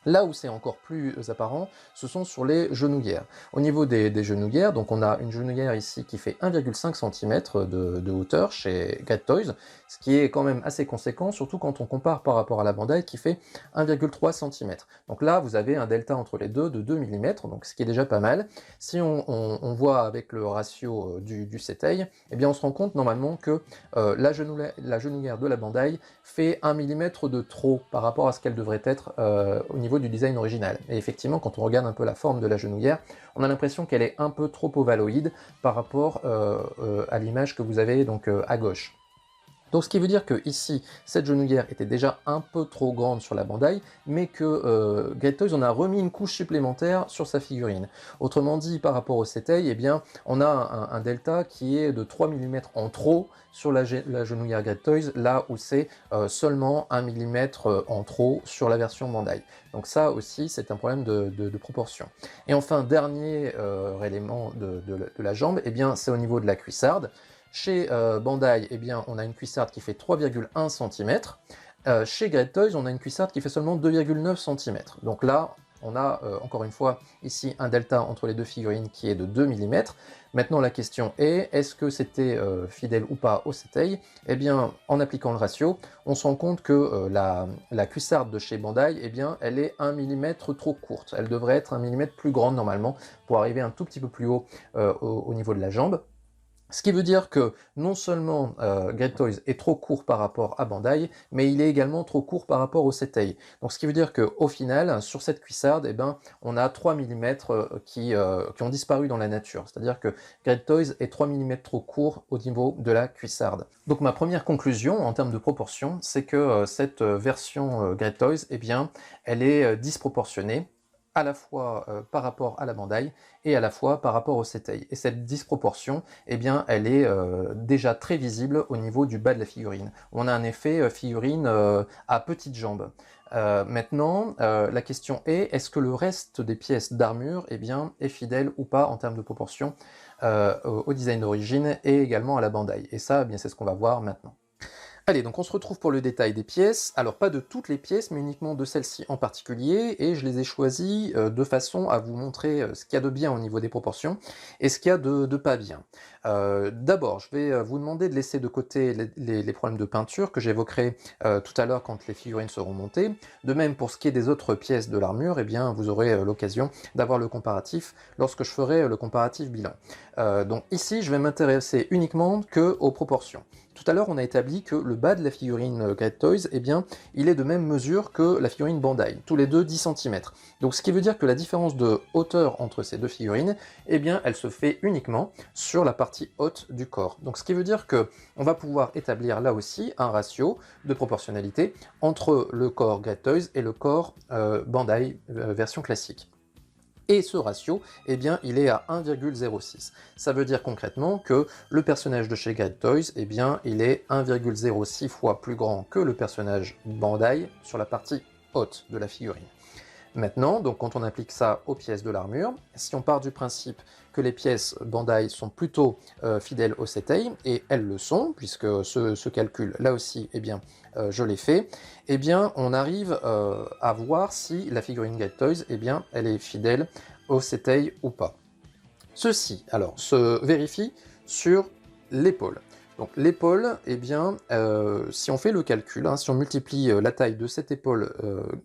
Là où c'est encore plus apparent, ce sont sur les genouillères. Au niveau des genouillères, donc on a une genouillère ici qui fait 1,5 cm de hauteur chez Great Toys, ce qui est quand même assez conséquent, surtout quand on compare par rapport à la Bandai qui fait 1,3 cm. Donc là, vous avez un delta entre les deux de 2 mm, donc ce qui est déjà pas mal. Si on voit avec le ratio du Setei, eh bien on se rend compte normalement que la genouillère de la Bandai fait 1 mm de trop par rapport à ce qu'elle devrait être au niveau du design original. Et effectivement, quand on regarde un peu la forme de la genouillère, on a l'impression qu'elle est un peu trop ovaloïde par rapport à l'image que vous avez donc à gauche. Donc ce qui veut dire que ici, cette genouillère était déjà un peu trop grande sur la Bandai, mais que Great Toys en a remis une couche supplémentaire sur sa figurine. Autrement dit, par rapport au Setei, eh bien, on a un delta qui est de 3 mm en trop sur la genouillère Great Toys, là où c'est seulement 1 mm en trop sur la version Bandai. Donc ça aussi, c'est un problème de proportion. Et enfin, dernier élément de la jambe, eh bien, c'est au niveau de la cuissarde. Chez Bandai, eh bien, on a une cuissarde qui fait 3,1 cm. Chez Great Toys, on a une cuissarde qui fait seulement 2,9 cm. Donc là, on a encore une fois ici un delta entre les deux figurines qui est de 2 mm. Maintenant, la question est, est-ce que c'était fidèle ou pas au Setei? Eh bien, en appliquant le ratio, on se rend compte que la cuissarde de chez Bandai, eh bien, elle est 1 mm trop courte. Elle devrait être 1 mm plus grande normalement pour arriver un tout petit peu plus haut au niveau de la jambe. Ce qui veut dire que non seulement Great Toys est trop court par rapport à Bandai, mais il est également trop court par rapport au Setei. Donc ce qui veut dire qu'au final, sur cette cuissarde, eh ben, on a 3 mm qui ont disparu dans la nature. C'est-à-dire que Great Toys est 3 mm trop court au niveau de la cuissarde. Donc ma première conclusion en termes de proportion, c'est que cette version Great Toys, eh bien, elle est disproportionnée. à la fois par rapport à la bandaille et à la fois par rapport au setei. Et cette disproportion, eh bien, elle est déjà très visible au niveau du bas de la figurine. On a un effet figurine à petites jambes. Maintenant, la question est-ce que le reste des pièces d'armure eh bien, est fidèle ou pas en termes de proportion au design d'origine et également à la bandaille? Et ça, eh bien, c'est ce qu'on va voir maintenant. Allez, donc on se retrouve pour le détail des pièces. Alors pas de toutes les pièces, mais uniquement de celles-ci en particulier, et je les ai choisies de façon à vous montrer ce qu'il y a de bien au niveau des proportions, et ce qu'il y a de pas bien. D'abord, je vais vous demander de laisser de côté les problèmes de peinture que j'évoquerai tout à l'heure quand les figurines seront montées. De même, pour ce qui est des autres pièces de l'armure, eh bien, vous aurez l'occasion d'avoir le comparatif lorsque je ferai le comparatif bilan. Donc ici, je vais m'intéresser uniquement aux proportions. Tout à l'heure, on a établi que le bas de la figurine Great Toys, eh bien, il est de même mesure que la figurine Bandai, tous les deux 10 cm. Donc ce qui veut dire que la différence de hauteur entre ces deux figurines, eh bien, elle se fait uniquement sur la partie haute du corps. Donc ce qui veut dire que on va pouvoir établir là aussi un ratio de proportionnalité entre le corps Great Toys et le corps Bandai version classique. Et ce ratio, eh bien, il est à 1,06. Ça veut dire concrètement que le personnage de chez Great Toys, eh bien, il est 1,06 fois plus grand que le personnage Bandai sur la partie haute de la figurine. Maintenant, donc quand on applique ça aux pièces de l'armure, si on part du principe que les pièces Bandai sont plutôt fidèles au setei, et elles le sont, puisque ce calcul, là aussi, eh bien, je l'ai fait, eh bien, on arrive à voir si la figurine Great Toys, eh bien, elle est fidèle au setei ou pas. Ceci, alors, se vérifie sur l'épaule. Donc l'épaule, eh bien, si on fait le calcul, hein, si on multiplie la taille de cette épaule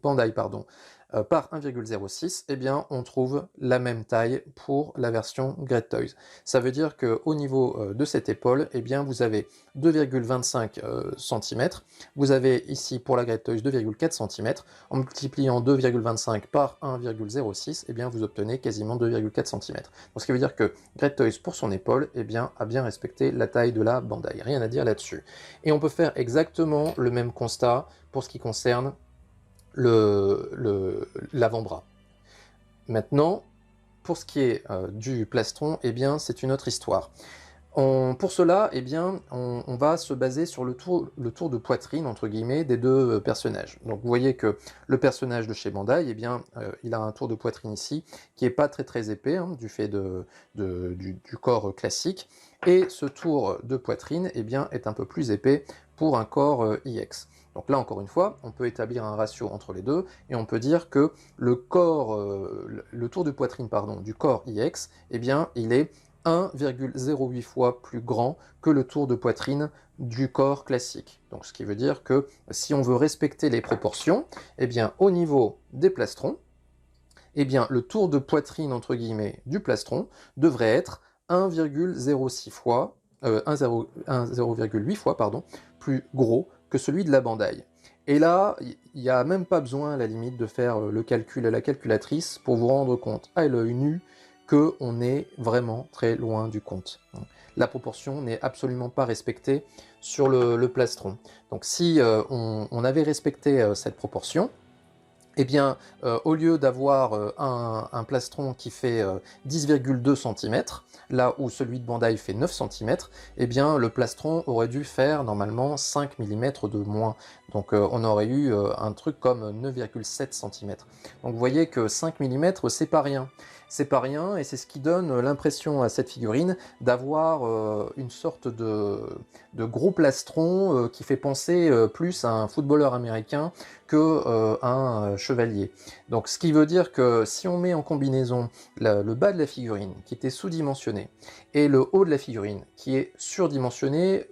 Bandai, pardon, par 1,06, eh bien, on trouve la même taille pour la version Great Toys. Ça veut dire qu'au niveau de cette épaule, eh bien, vous avez 2,25 cm, vous avez ici pour la Great Toys 2,4 cm, en multipliant 2,25 par 1,06, eh bien, vous obtenez quasiment 2,4 cm. Donc, ce qui veut dire que Great Toys, pour son épaule, eh bien, a bien respecté la taille de la Bandai. Rien à dire là-dessus. Et on peut faire exactement le même constat pour ce qui concerne l'avant-bras. Maintenant, pour ce qui est du plastron, eh bien, c'est une autre histoire. Pour cela, eh bien, on va se baser sur le tour de poitrine, entre guillemets, des deux personnages. Donc vous voyez que le personnage de chez Bandai, eh bien, il a un tour de poitrine ici, qui n'est pas très épais, hein, du fait du corps classique, et ce tour de poitrine, eh bien, est un peu plus épais pour un corps IX. Donc là, encore une fois, on peut établir un ratio entre les deux, et on peut dire que le tour de poitrine, pardon, du corps IX, eh bien, il est 1,08 fois plus grand que le tour de poitrine du corps classique. Donc ce qui veut dire que si on veut respecter les proportions, eh bien au niveau des plastrons, eh bien le tour de poitrine entre guillemets du plastron devrait être 1,06 fois, 1,08 fois pardon, plus gros que celui de la Bandai. Et là, il n'y a même pas besoin à la limite de faire le calcul à la calculatrice pour vous rendre compte à l'œil nu qu'on est vraiment très loin du compte. La proportion n'est absolument pas respectée sur le plastron. Donc si on avait respecté cette proportion, eh bien, au lieu d'avoir un plastron qui fait 10,2 cm, là où celui de Bandai fait 9 cm, eh bien, le plastron aurait dû faire normalement 5 mm de moins. Donc on aurait eu un truc comme 9,7 cm. Donc vous voyez que 5 mm, c'est pas rien. C'est pas rien, et c'est ce qui donne l'impression à cette figurine d'avoir une sorte de gros plastron qui fait penser plus à un footballeur américain que un chevalier. Donc ce qui veut dire que si on met en combinaison le bas de la figurine qui était sous-dimensionné et le haut de la figurine qui est surdimensionné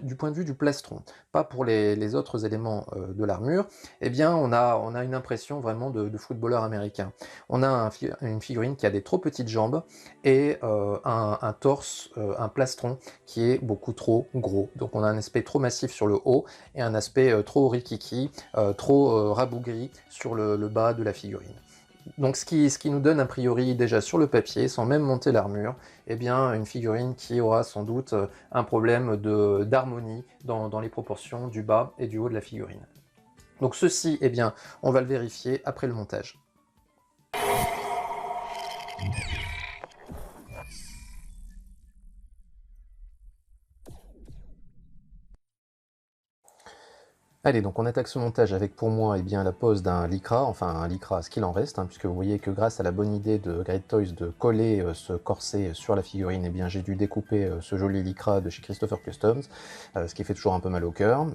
du point de vue du plastron, pas pour les autres éléments de l'armure, eh bien on a une impression vraiment de footballeur américain. On a une figurine qui a des trop petites jambes et un torse, un plastron qui est beaucoup trop gros. Donc on a un aspect trop massif sur le haut et un aspect trop rikiki, trop rabougri sur le bas de la figurine. Donc ce qui nous donne a priori déjà sur le papier, sans même monter l'armure, eh bien une figurine qui aura sans doute un problème d'harmonie dans les proportions du bas et du haut de la figurine. Donc ceci, eh bien, on va le vérifier après le montage. Allez, donc on attaque ce montage avec pour moi la pose d'un lycra, enfin un lycra, ce qu'il en reste, puisque vous voyez que grâce à la bonne idée de Great Toys de coller ce corset sur la figurine, j'ai dû découper ce joli lycra de chez Christopher Customs, ce qui fait toujours un peu mal au cœur.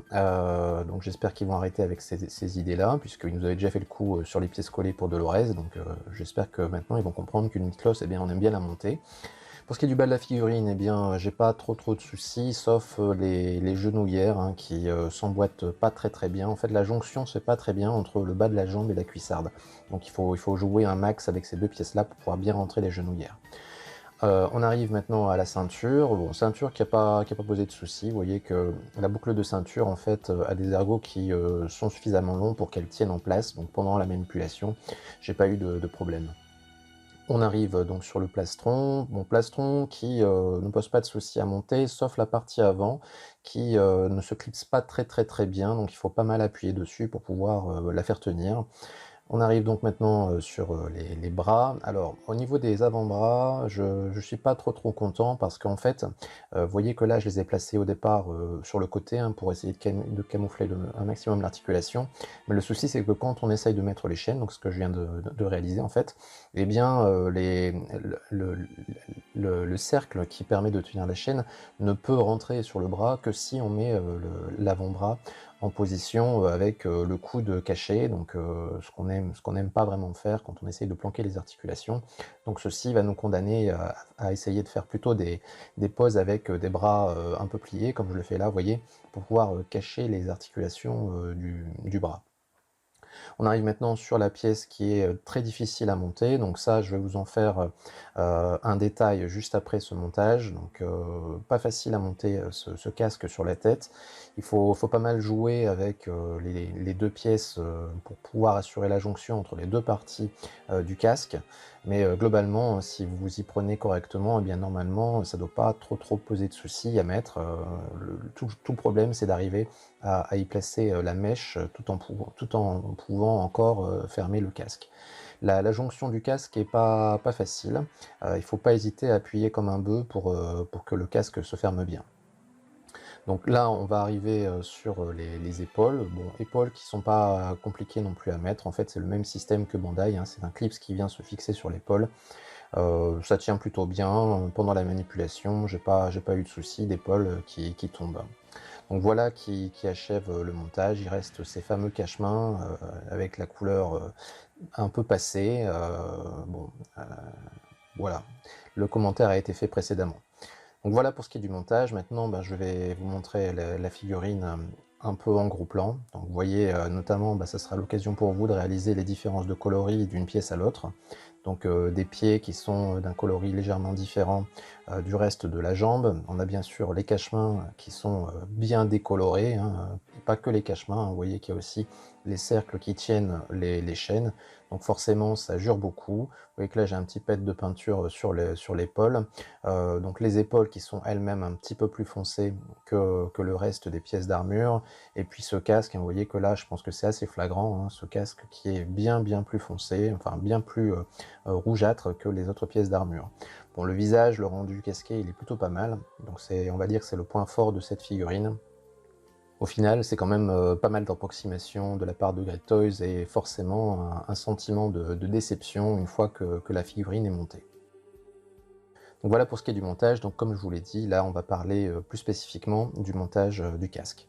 Donc j'espère qu'ils vont arrêter avec ces idées-là, puisqu'ils nous avaient déjà fait le coup sur les pièces collées pour Dolores, donc j'espère que maintenant ils vont comprendre qu'une cloche, on aime bien la monter. Pour ce qui est du bas de la figurine, j'ai pas trop de soucis, sauf les genouillères qui s'emboîtent pas très bien. En fait, la jonction se fait pas très bien entre le bas de la jambe et la cuissarde. Donc il faut jouer un max avec ces deux pièces-là pour pouvoir bien rentrer les genouillères. On arrive maintenant à la ceinture. Bon, ceinture qui a pas posé de soucis. Vous voyez que la boucle de ceinture en fait a des ergots qui sont suffisamment longs pour qu'elle tienne en place. Donc pendant la manipulation, j'ai pas eu de problème. On arrive donc sur le plastron, bon plastron qui ne pose pas de souci à monter, sauf la partie avant qui ne se clipse pas très bien, donc il faut pas mal appuyer dessus pour pouvoir la faire tenir. On arrive donc maintenant sur les bras. Alors, au niveau des avant-bras, je ne suis pas trop content parce qu'en fait, vous voyez que là, je les ai placés au départ sur le côté pour essayer de camoufler un maximum l'articulation. Mais le souci, c'est que quand on essaye de mettre les chaînes, donc ce que je viens de réaliser en fait, eh bien, le cercle qui permet de tenir la chaîne ne peut rentrer sur le bras que si on met l'avant-bras en position avec le coude caché, donc ce qu'on n'aime pas vraiment faire quand on essaye de planquer les articulations. Donc ceci va nous condamner à essayer de faire plutôt des poses avec des bras un peu pliés, comme je le fais là, vous voyez, pour pouvoir cacher les articulations du bras. On arrive maintenant sur la pièce qui est très difficile à monter, donc ça je vais vous en faire un détail juste après ce montage. Donc pas facile à monter ce casque sur la tête. Il faut pas mal jouer avec les deux pièces pour pouvoir assurer la jonction entre les deux parties du casque. Mais globalement, si vous vous y prenez correctement, eh bien normalement, ça ne doit pas trop poser de soucis à mettre. Tout le problème, c'est d'arriver à y placer la mèche tout en pouvant encore fermer le casque. La jonction du casque est pas facile. Il ne faut pas hésiter à appuyer comme un bœuf pour que le casque se ferme bien. Donc là, on va arriver sur les épaules. Bon, épaules qui sont pas compliquées non plus à mettre. En fait, c'est le même système que Bandai. C'est un clip qui vient se fixer sur l'épaule. Ça tient plutôt bien. Pendant la manipulation, j'ai pas eu de soucis d'épaule qui tombent. Donc voilà qui achève le montage. Il reste ces fameux cache-mains avec la couleur un peu passée. Voilà. Le commentaire a été fait précédemment. Donc voilà pour ce qui est du montage. Maintenant, je vais vous montrer la figurine un peu en gros plan. Donc vous voyez notamment, ça sera l'occasion pour vous de réaliser les différences de coloris d'une pièce à l'autre. Donc des pieds qui sont d'un coloris légèrement différent du reste de la jambe. On a bien sûr les cache-mains qui sont bien décolorés, pas que les cache-mains, vous voyez qu'il y a aussi les cercles qui tiennent les chaînes. Donc forcément ça jure beaucoup. Vous voyez que là j'ai un petit pet de peinture sur l'épaule. Donc les épaules qui sont elles-mêmes un petit peu plus foncées que le reste des pièces d'armure. Et puis ce casque, vous voyez que là je pense que c'est assez flagrant, ce casque qui est bien plus foncé, enfin bien plus rougeâtre que les autres pièces d'armure. Bon, le visage, le rendu casqué, il est plutôt pas mal, donc on va dire que c'est le point fort de cette figurine. Au final, c'est quand même pas mal d'approximation de la part de Great Toys et forcément un sentiment de déception une fois que la figurine est montée. Donc voilà pour ce qui est du montage. Donc comme je vous l'ai dit, là on va parler plus spécifiquement du montage du casque.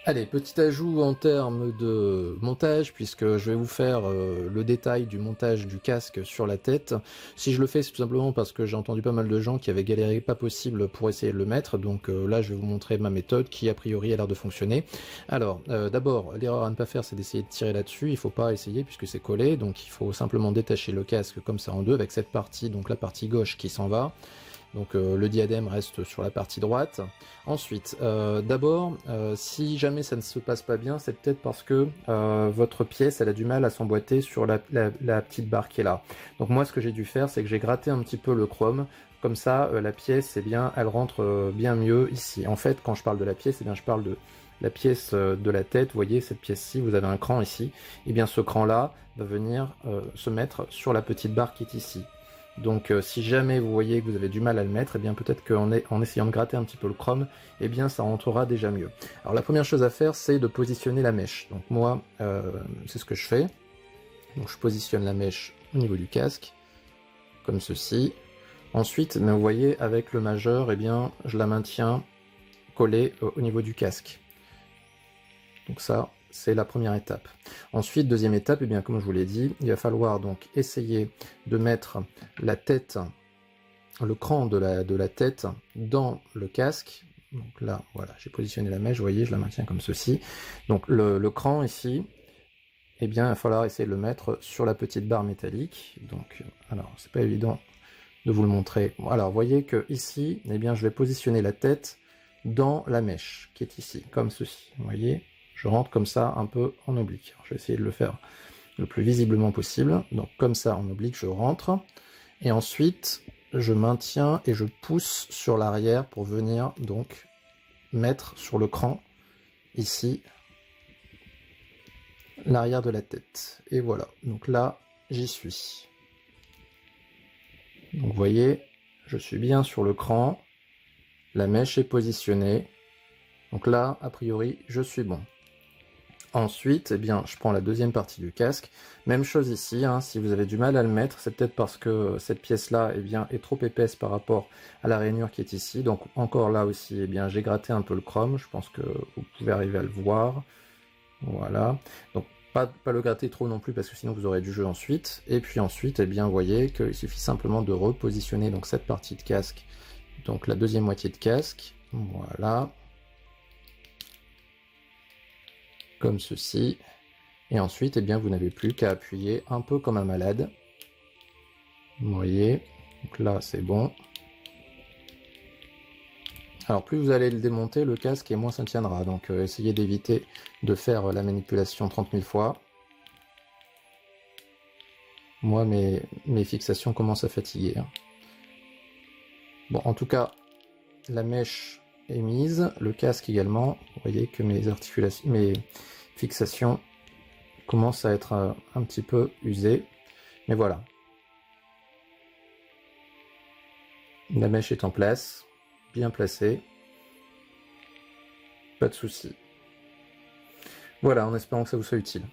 Allez, petit ajout en termes de montage, puisque je vais vous faire le détail du montage du casque sur la tête. Si je le fais, c'est tout simplement parce que j'ai entendu pas mal de gens qui avaient galéré pas possible pour essayer de le mettre, donc là je vais vous montrer ma méthode qui a priori a l'air de fonctionner. Alors, d'abord, l'erreur à ne pas faire, c'est d'essayer de tirer là-dessus, il faut pas essayer puisque c'est collé, donc il faut simplement détacher le casque comme ça en deux, avec cette partie, donc la partie gauche qui s'en va. Donc le diadème reste sur la partie droite. Ensuite, d'abord, si jamais ça ne se passe pas bien, c'est peut-être parce que votre pièce, elle a du mal à s'emboîter sur la petite barre qui est là. Donc moi, ce que j'ai dû faire, c'est que j'ai gratté un petit peu le chrome. Comme ça, la pièce, eh bien, elle rentre bien mieux ici. En fait, quand je parle de la pièce, eh bien, je parle de la pièce de la tête. Vous voyez, cette pièce-ci, vous avez un cran ici. Eh bien, ce cran-là va venir se mettre sur la petite barre qui est ici. Donc si jamais vous voyez que vous avez du mal à le mettre, eh bien peut-être qu'en essayant de gratter un petit peu le chrome, eh bien ça rentrera déjà mieux. Alors la première chose à faire, c'est de positionner la mèche. Donc moi, c'est ce que je fais. Donc je positionne la mèche au niveau du casque, comme ceci. Ensuite, vous voyez, avec le majeur, eh bien je la maintiens collée au niveau du casque. Donc ça, c'est la première étape. Ensuite, deuxième étape, eh bien, comme je vous l'ai dit, il va falloir donc essayer de mettre la tête, le cran de la tête dans le casque. Donc là, voilà, j'ai positionné la mèche, vous voyez, je la maintiens comme ceci. Donc le cran ici, eh bien, il va falloir essayer de le mettre sur la petite barre métallique. Donc, alors, c'est pas évident de vous le montrer. Alors, vous voyez que ici, eh bien, je vais positionner la tête dans la mèche qui est ici, comme ceci. Vous voyez, je rentre comme ça un peu en oblique. Alors, je vais essayer de le faire le plus visiblement possible. Donc comme ça en oblique, je rentre. Et ensuite, je maintiens et je pousse sur l'arrière pour venir donc mettre sur le cran, ici, l'arrière de la tête. Et voilà. Donc là, j'y suis. Donc vous voyez, je suis bien sur le cran. La mèche est positionnée. Donc là, a priori, je suis bon. Ensuite, eh bien, je prends la deuxième partie du casque. Même chose ici, hein, si vous avez du mal à le mettre, c'est peut-être parce que cette pièce-là eh bien, est trop épaisse par rapport à la rainure qui est ici. Donc encore là aussi, eh bien, j'ai gratté un peu le chrome. Je pense que vous pouvez arriver à le voir. Voilà. Donc pas le gratter trop non plus parce que sinon vous aurez du jeu ensuite. Et puis ensuite, eh bien, vous voyez qu'il suffit simplement de repositionner donc, cette partie de casque, donc la deuxième moitié de casque. Voilà. Comme ceci, et ensuite, eh bien, vous n'avez plus qu'à appuyer un peu comme un malade. Vous voyez, donc là, c'est bon. Alors, plus vous allez le démonter, le casque, et moins ça tiendra. Donc, essayez d'éviter de faire la manipulation 30 000 fois. Moi, mes fixations commencent à fatiguer. Hein. Bon, en tout cas, la mèche est mise, le casque également. Vous voyez que mes fixations commencent à être un petit peu usées, mais voilà. La mèche est en place, bien placée, pas de souci. Voilà, en espérant que ça vous soit utile.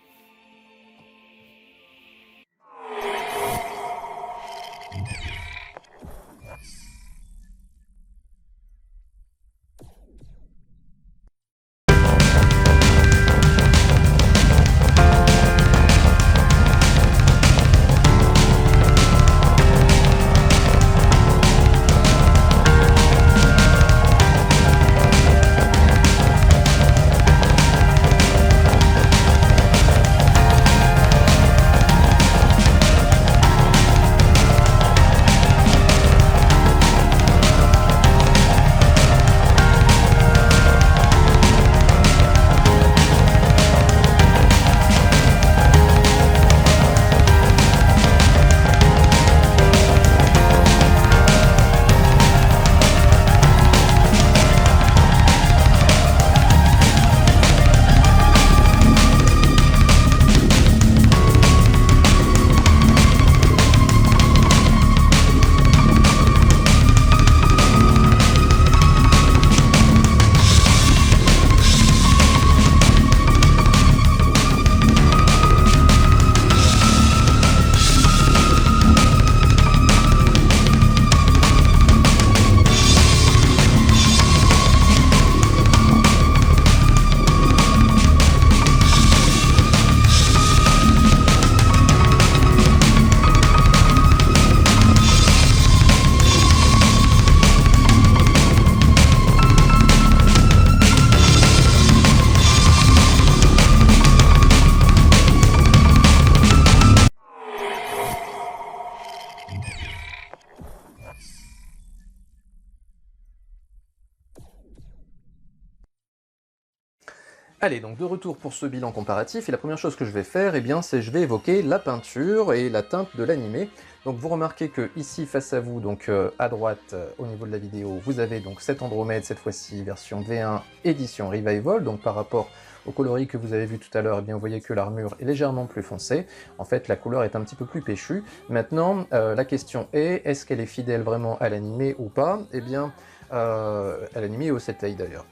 Allez, donc de retour pour ce bilan comparatif, et la première chose que je vais faire, eh bien, c'est je vais évoquer la peinture et la teinte de l'animé. Donc vous remarquez que ici face à vous, donc à droite au niveau de la vidéo, vous avez donc cette Andromède, cette fois-ci version V1 édition Revival, donc par rapport au coloris que vous avez vu tout à l'heure, eh bien vous voyez que l'armure est légèrement plus foncée. En fait, la couleur est un petit peu plus péchue. Maintenant, la question est-ce qu'elle est fidèle vraiment à l'animé ou pas? Eh bien, à l'animé et au Setei d'ailleurs.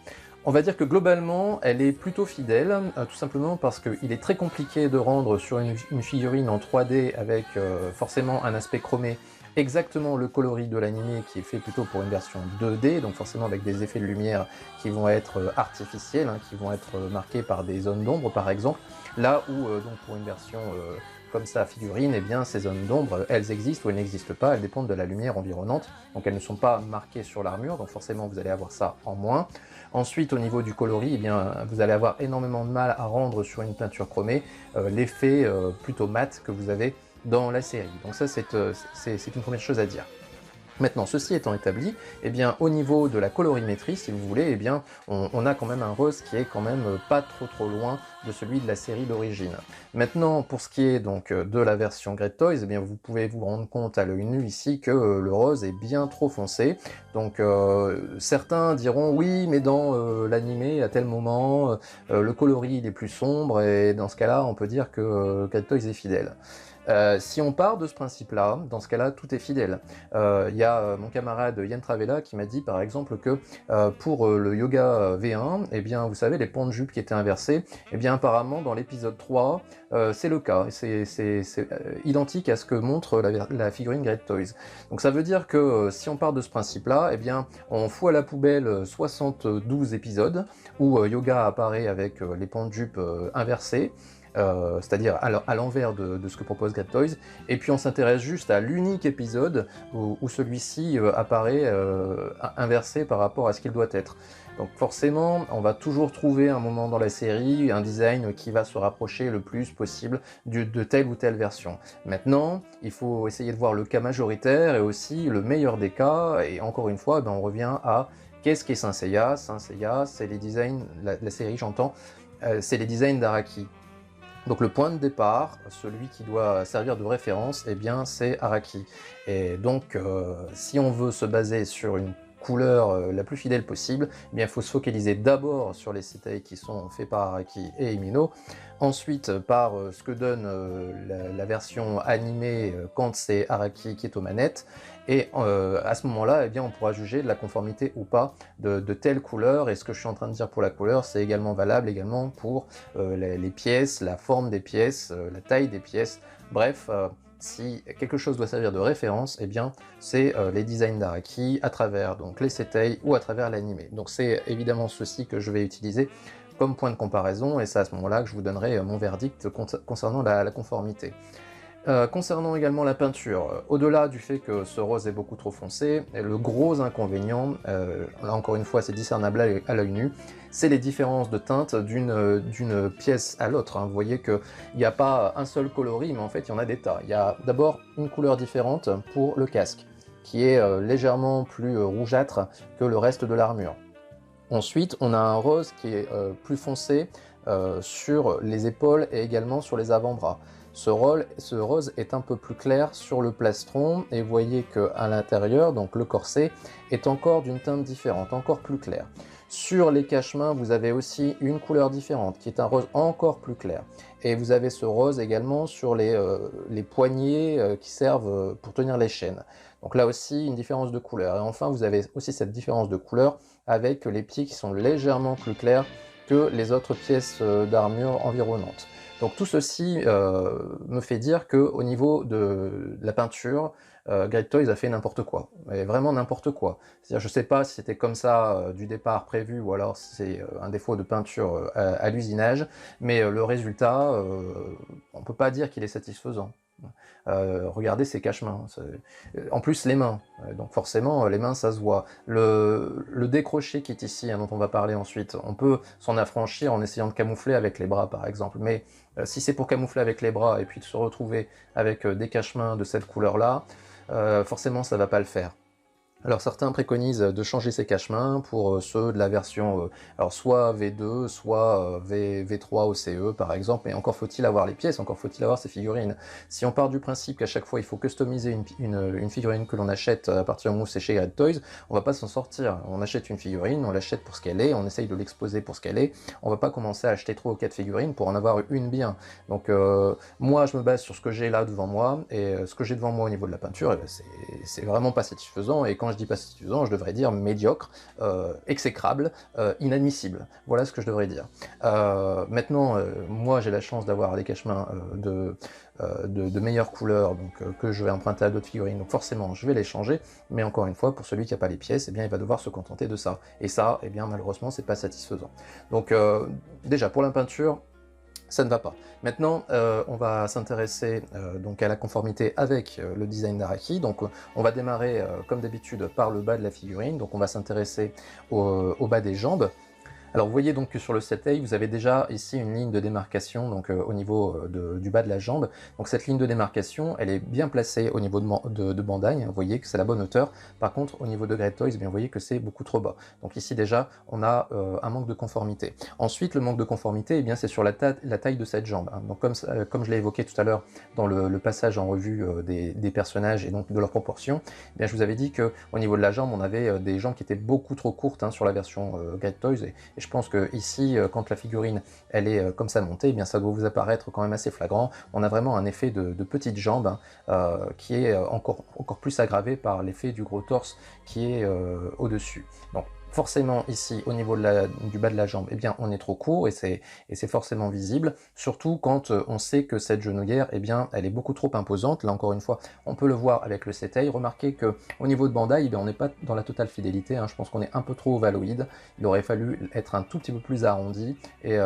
On va dire que globalement, elle est plutôt fidèle, tout simplement parce qu'il est très compliqué de rendre sur une figurine en 3D avec forcément un aspect chromé exactement le coloris de l'animé qui est fait plutôt pour une version 2D, donc forcément avec des effets de lumière qui vont être artificiels, hein, qui vont être marqués par des zones d'ombre par exemple, là où donc pour une version comme ça figurine, eh bien ces zones d'ombre, elles existent ou elles n'existent pas, elles dépendent de la lumière environnante, donc elles ne sont pas marquées sur l'armure, donc forcément vous allez avoir ça en moins. Ensuite, au niveau du coloris, eh bien, vous allez avoir énormément de mal à rendre sur une peinture chromée l'effet plutôt mat que vous avez dans la série. Donc ça, c'est une première chose à dire. Maintenant, ceci étant établi, eh bien, au niveau de la colorimétrie, si vous voulez, eh bien, on a quand même un rose qui est quand même pas trop loin de celui de la série d'origine. Maintenant, pour ce qui est donc de la version Great Toys, eh bien, vous pouvez vous rendre compte à l'œil nu ici que le rose est bien trop foncé. Donc certains diront oui, mais dans l'animé, à tel moment, le coloris il est plus sombre, et dans ce cas-là, on peut dire que Great Toys est fidèle. Si on part de ce principe-là, dans ce cas-là, tout est fidèle. Il y a mon camarade Yann Travella qui m'a dit par exemple que pour le yoga V1, eh bien, vous savez, les pans de jupe qui étaient inversés, eh bien, apparemment, dans l'épisode 3, c'est le cas. C'est identique à ce que montre la figurine Great Toys. Donc ça veut dire que si on part de ce principe-là, eh bien, on fout à la poubelle 72 épisodes où yoga apparaît avec les pans de jupe inversés, c'est-à-dire à l'envers de ce que propose Great Toys, et puis on s'intéresse juste à l'unique épisode où celui-ci apparaît inversé par rapport à ce qu'il doit être. Donc forcément, on va toujours trouver un moment dans la série un design qui va se rapprocher le plus possible de telle ou telle version. Maintenant, il faut essayer de voir le cas majoritaire et aussi le meilleur des cas, et encore une fois, ben, on revient à qu'est-ce qu'est Saint Seiya? Saint Seiya, c'est les designs, la série j'entends, c'est les designs d'Araki. Donc le point de départ, celui qui doit servir de référence, eh bien c'est Araki. Et donc si on veut se baser sur une couleur la plus fidèle possible, eh bien il faut se focaliser d'abord sur les Setei qui sont faits par Araki et Emino, ensuite par ce que donne la version animée quand c'est Araki qui est aux manettes, et à ce moment-là, eh bien, on pourra juger de la conformité ou pas de telle couleur, et ce que je suis en train de dire pour la couleur, c'est également valable également pour les pièces, la forme des pièces, la taille des pièces, bref, si quelque chose doit servir de référence, eh bien c'est les designs d'Araki à travers donc les Setei ou à travers l'animé. Donc c'est évidemment ceci que je vais utiliser comme point de comparaison, et c'est à ce moment-là que je vous donnerai mon verdict concernant la conformité. Concernant également la peinture, au-delà du fait que ce rose est beaucoup trop foncé, le gros inconvénient, là encore une fois c'est discernable à l'œil nu, c'est les différences de teinte d'une pièce à l'autre. Hein. Vous voyez qu'il n'y a pas un seul coloris, mais en fait il y en a des tas. Il y a d'abord une couleur différente pour le casque, qui est légèrement plus rougeâtre que le reste de l'armure. Ensuite, on a un rose qui est plus foncé sur les épaules et également sur les avant-bras. Ce rose est un peu plus clair sur le plastron, et vous voyez qu'à l'intérieur, donc le corset, est encore d'une teinte différente, encore plus clair. Sur les cache-mains, vous avez aussi une couleur différente, qui est un rose encore plus clair. Et vous avez ce rose également sur les poignets qui servent pour tenir les chaînes. Donc là aussi, une différence de couleur. Et enfin, vous avez aussi cette différence de couleur avec les pieds qui sont légèrement plus clairs que les autres pièces d'armure environnantes. Donc tout ceci me fait dire qu'au niveau de la peinture, Great Toys a fait n'importe quoi, mais vraiment n'importe quoi. C'est-à-dire, je ne sais pas si c'était comme ça du départ prévu, ou alors c'est un défaut de peinture à l'usinage, mais le résultat, on ne peut pas dire qu'il est satisfaisant. Regardez ces cache-mains, en plus les mains, donc forcément les mains ça se voit. Le décroché qui est ici, hein, dont on va parler ensuite, on peut s'en affranchir en essayant de camoufler avec les bras par exemple, mais si c'est pour camoufler avec les bras et puis de se retrouver avec des cache-mains de cette couleur là, forcément ça va pas le faire. Alors certains préconisent de changer ces cache-mains pour ceux de la version alors soit V2, soit V3 OCE par exemple, mais encore faut-il avoir les pièces, encore faut-il avoir ces figurines. Si on part du principe qu'à chaque fois il faut customiser une figurine que l'on achète à partir du moment où c'est chez Great Toys, on va pas s'en sortir. On achète une figurine, on l'achète pour ce qu'elle est, on essaye de l'exposer pour ce qu'elle est, on va pas commencer à acheter 3 ou 4 figurines pour en avoir une bien. Donc moi je me base sur ce que j'ai là devant moi, et ce que j'ai devant moi au niveau de la peinture, eh ben, c'est vraiment pas satisfaisant, et quand je dis pas satisfaisant, je devrais dire médiocre, exécrable, inadmissible. Voilà ce que je devrais dire. Maintenant, moi j'ai la chance d'avoir des cache-mains de meilleures couleurs, donc que je vais emprunter à d'autres figurines, donc forcément je vais les changer, mais encore une fois, pour celui qui n'a pas les pièces, eh bien il va devoir se contenter de ça. Et ça, eh bien malheureusement, c'est pas satisfaisant. Donc déjà, pour la peinture, ça ne va pas. Maintenant, on va s'intéresser donc à la conformité avec le design d'Araki. Donc on va démarrer comme d'habitude par le bas de la figurine, donc on va s'intéresser au bas des jambes. Alors vous voyez donc que sur le 7A, vous avez déjà ici une ligne de démarcation donc, au niveau du bas de la jambe. Donc cette ligne de démarcation, elle est bien placée au niveau de Bandai, hein, vous voyez que c'est la bonne hauteur. Par contre, au niveau de Great Toys, eh bien, vous voyez que c'est beaucoup trop bas. Donc ici déjà, on a un manque de conformité. Ensuite, le manque de conformité, eh bien c'est sur la taille de cette jambe, hein. Donc comme je l'ai évoqué tout à l'heure dans le passage en revue des personnages et donc de leurs proportions, eh bien, je vous avais dit qu'au niveau de la jambe, on avait des jambes qui étaient beaucoup trop courtes, hein, sur la version Great Toys, et je pense que ici, quand la figurine elle est comme ça montée, eh bien ça doit vous apparaître quand même assez flagrant. On a vraiment un effet de petite jambe, hein, qui est encore plus aggravé par l'effet du gros torse qui est au-dessus. Donc forcément ici au niveau du bas de la jambe, eh bien on est trop court, et c'est forcément visible, surtout quand on sait que cette genouillère, eh bien elle est beaucoup trop imposante. Là encore une fois, on peut le voir avec le Setei. Remarquez que au niveau de Bandai, eh bien, on n'est pas dans la totale fidélité, hein. Je pense qu'on est un peu trop ovaloïde, il aurait fallu être un tout petit peu plus arrondi, et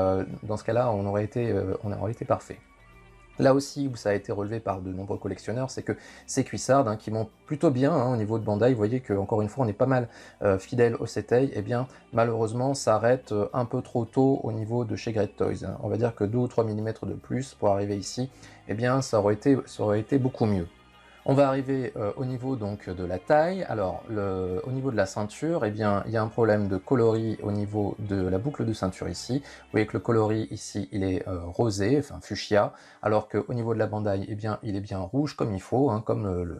dans ce cas-là on aurait été parfait. Là aussi où ça a été relevé par de nombreux collectionneurs, c'est que ces cuissardes, hein, qui montent plutôt bien, hein, au niveau de Bandai, vous voyez qu'encore une fois on est pas mal fidèle au Setei, et bien malheureusement ça arrête un peu trop tôt au niveau de chez Great Toys, hein. On va dire que 2 ou 3 mm de plus pour arriver ici, et bien ça aurait été beaucoup mieux. On va arriver au niveau donc de la taille. Alors au niveau de la ceinture, eh bien il y a un problème de coloris au niveau de la boucle de ceinture ici. Vous voyez que le coloris ici il est rosé, enfin fuchsia, alors qu'au niveau de la Bandai, eh bien il est bien rouge comme il faut, hein, comme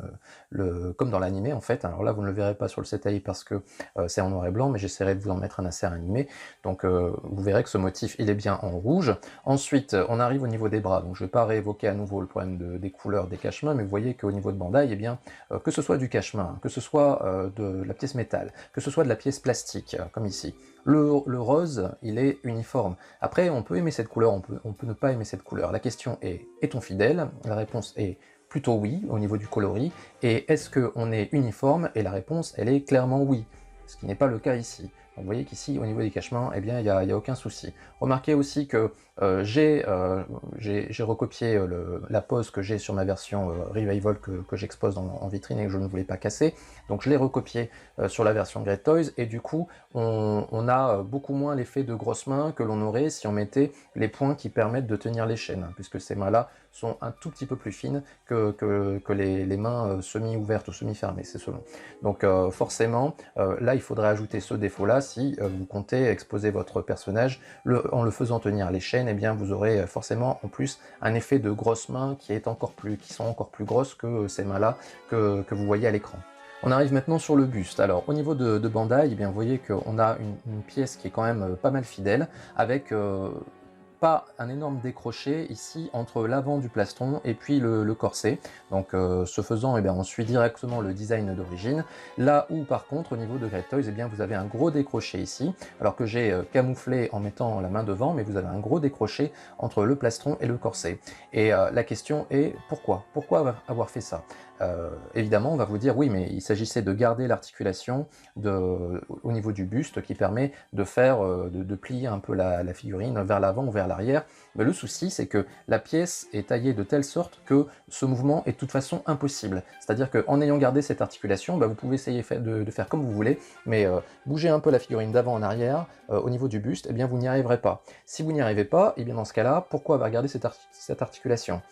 comme dans l'animé en fait. Alors là vous ne le verrez pas sur le Setei parce que c'est en noir et blanc, mais j'essaierai de vous en mettre un insert animé. Donc vous verrez que ce motif il est bien en rouge. Ensuite on arrive au niveau des bras, donc je ne vais pas réévoquer à nouveau le problème des couleurs des cache-mains, mais vous voyez qu'au niveau de Bandai, eh bien, que ce soit du cache-main, que ce soit de la pièce métal, que ce soit de la pièce plastique, comme ici, le rose, il est uniforme. Après, on peut aimer cette couleur, on peut ne pas aimer cette couleur. La question est-on fidèle? La réponse est plutôt oui, au niveau du coloris. Et est-ce qu'on est uniforme? Et la réponse, elle est clairement oui, ce qui n'est pas le cas ici. Donc, vous voyez qu'ici, au niveau des cache-mains, eh bien, il n'y a aucun souci. Remarquez aussi que j'ai recopié la pose que j'ai sur ma version Revival que j'expose en vitrine et que je ne voulais pas casser. Donc je l'ai recopié sur la version Great Toys, et du coup, on a beaucoup moins l'effet de grosses mains que l'on aurait si on mettait les points qui permettent de tenir les chaînes, hein, puisque ces mains-là sont un tout petit peu plus fines que les mains semi-ouvertes ou semi-fermées, c'est selon. Donc forcément, là, il faudrait ajouter ce défaut-là si vous comptez exposer votre personnage en le faisant tenir les chaînes. Eh bien vous aurez forcément en plus un effet de grosses mains qui sont encore plus grosses que ces mains-là que vous voyez à l'écran. On arrive maintenant sur le buste. Alors au niveau de Bandai, eh bien, vous voyez qu'on a une pièce qui est quand même pas mal fidèle, avec pas un énorme décroché ici entre l'avant du plastron et puis le corset. Donc ce faisant, eh bien, on suit directement le design d'origine. Là où par contre au niveau de Great Toys, eh bien, vous avez un gros décroché ici, alors que j'ai camouflé en mettant la main devant, mais vous avez un gros décroché entre le plastron et le corset. Et la question est pourquoi? Pourquoi avoir fait ça? Évidemment, on va vous dire oui, mais il s'agissait de garder l'articulation au niveau du buste qui permet de faire, de plier un peu la figurine vers l'avant ou vers l'arrière. Mais le souci, c'est que la pièce est taillée de telle sorte que ce mouvement est de toute façon impossible. C'est-à-dire qu'en ayant gardé cette articulation, bah, vous pouvez essayer de faire comme vous voulez, mais bouger un peu la figurine d'avant en arrière au niveau du buste, eh bien vous n'y arriverez pas. Si vous n'y arrivez pas, eh bien dans ce cas-là, pourquoi avoir gardé cette articulation?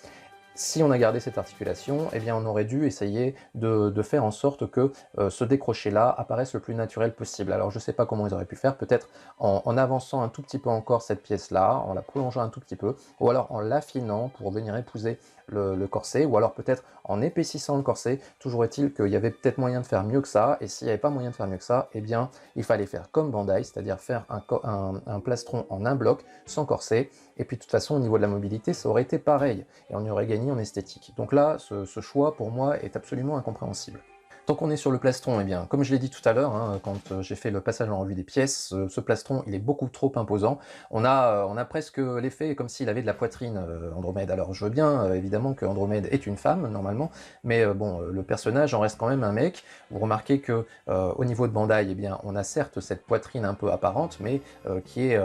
Si on a gardé cette articulation, eh bien on aurait dû essayer de faire en sorte que ce décroché-là apparaisse le plus naturel possible. Alors je ne sais pas comment ils auraient pu faire, peut-être en avançant un tout petit peu encore cette pièce-là, en la prolongeant un tout petit peu, ou alors en l'affinant pour venir épouser le corset, ou alors peut-être en épaississant le corset. Toujours est-il qu'il y avait peut-être moyen de faire mieux que ça, et s'il n'y avait pas moyen de faire mieux que ça, eh bien il fallait faire comme Bandai, c'est-à-dire faire un plastron en un bloc, sans corset, et puis de toute façon au niveau de la mobilité ça aurait été pareil, et on y aurait gagné en esthétique. Donc là, ce choix pour moi est absolument incompréhensible. Tant qu'on est sur le plastron, eh bien, comme je l'ai dit tout à l'heure, hein, quand j'ai fait le passage en revue des pièces, ce plastron, il est beaucoup trop imposant. On a presque l'effet comme s'il avait de la poitrine, Andromède. Alors, je veux bien, évidemment, que Andromède est une femme, normalement, mais bon, le personnage en reste quand même un mec. Vous remarquez que au niveau de Bandai, eh bien, on a certes cette poitrine un peu apparente, mais qui est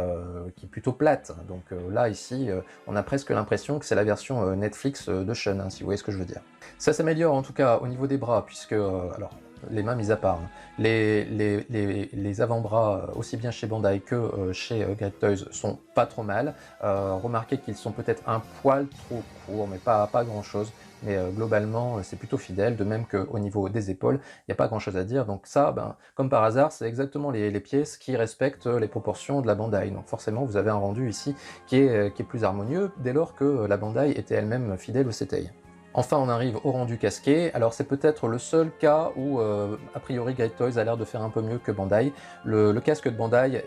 plutôt plate. Donc là, ici, on a presque l'impression que c'est la version Netflix de Shun, hein, si vous voyez ce que je veux dire. Ça s'améliore en tout cas au niveau des bras, puisque, alors, les mains mis à part, hein, les avant-bras, aussi bien chez Bandai que chez Great Toys, sont pas trop mal. Remarquez qu'ils sont peut-être un poil trop courts, mais pas grand chose. Mais globalement, c'est plutôt fidèle, de même qu'au niveau des épaules, il n'y a pas grand chose à dire. Donc ça, ben, comme par hasard, c'est exactement les pièces qui respectent les proportions de la Bandai. Donc forcément, vous avez un rendu ici qui est plus harmonieux, dès lors que la Bandai était elle-même fidèle au CTI. Enfin, on arrive au rendu casqué. Alors c'est peut-être le seul cas où, a priori, Great Toys a l'air de faire un peu mieux que Bandai. Le casque de Bandai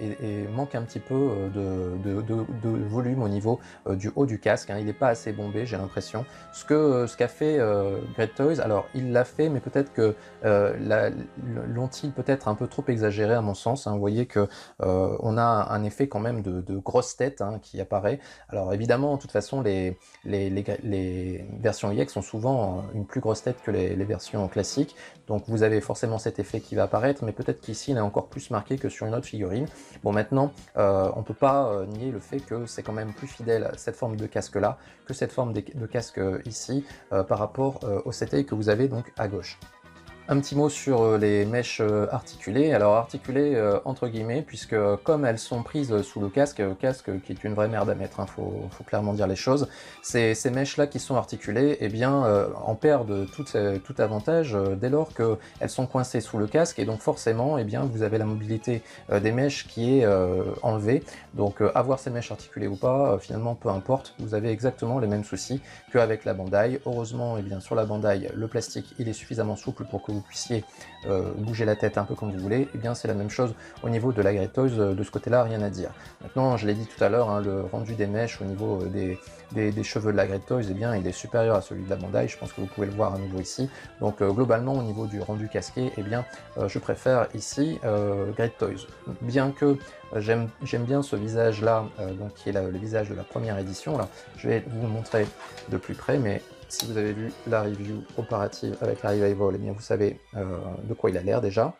manque un petit peu de volume au niveau du haut du casque, hein. Il n'est pas assez bombé, j'ai l'impression. Ce qu'a fait Great Toys, alors il l'a fait, mais peut-être que l'ont-ils peut-être un peu trop exagéré à mon sens, hein. Vous voyez que on a un effet quand même de grosse tête, hein, qui apparaît. Alors évidemment, de toute façon, les versions EX sont souvent une plus grosse tête que les versions classiques, donc vous avez forcément cet effet qui va apparaître, mais peut-être qu'ici il est encore plus marqué que sur une autre figurine. Bon, maintenant, on peut pas nier le fait que c'est quand même plus fidèle cette forme de casque là que cette forme de casque ici, par rapport au CTI que vous avez donc à gauche. Un petit mot sur les mèches articulées. Alors articulées entre guillemets, puisque comme elles sont prises sous le casque qui est une vraie merde à mettre, hein, faut clairement dire les choses, ces mèches-là qui sont articulées, eh bien, en perdent tout avantage dès lors qu'elles sont coincées sous le casque, et donc forcément, eh bien, vous avez la mobilité des mèches qui est enlevée. Donc avoir ces mèches articulées ou pas, finalement peu importe, vous avez exactement les mêmes soucis qu'avec la Bandai. Heureusement, eh bien, sur la Bandai, le plastique il est suffisamment souple pour que vous puissiez bouger la tête un peu comme vous voulez. Et bien c'est la même chose au niveau de la Great Toys, de ce côté-là, rien à dire. Maintenant, je l'ai dit tout à l'heure, hein, le rendu des mèches au niveau des cheveux de la Great Toys, eh bien, il est supérieur à celui de la Bandai, je pense que vous pouvez le voir à nouveau ici. Donc globalement, au niveau du rendu casqué, eh bien, je préfère ici Great Toys. Bien que j'aime bien ce visage-là, donc qui est le visage de la première édition, là. Je vais vous le montrer de plus près, mais si vous avez vu la review comparative avec la Revival, eh bien vous savez de quoi il a l'air déjà.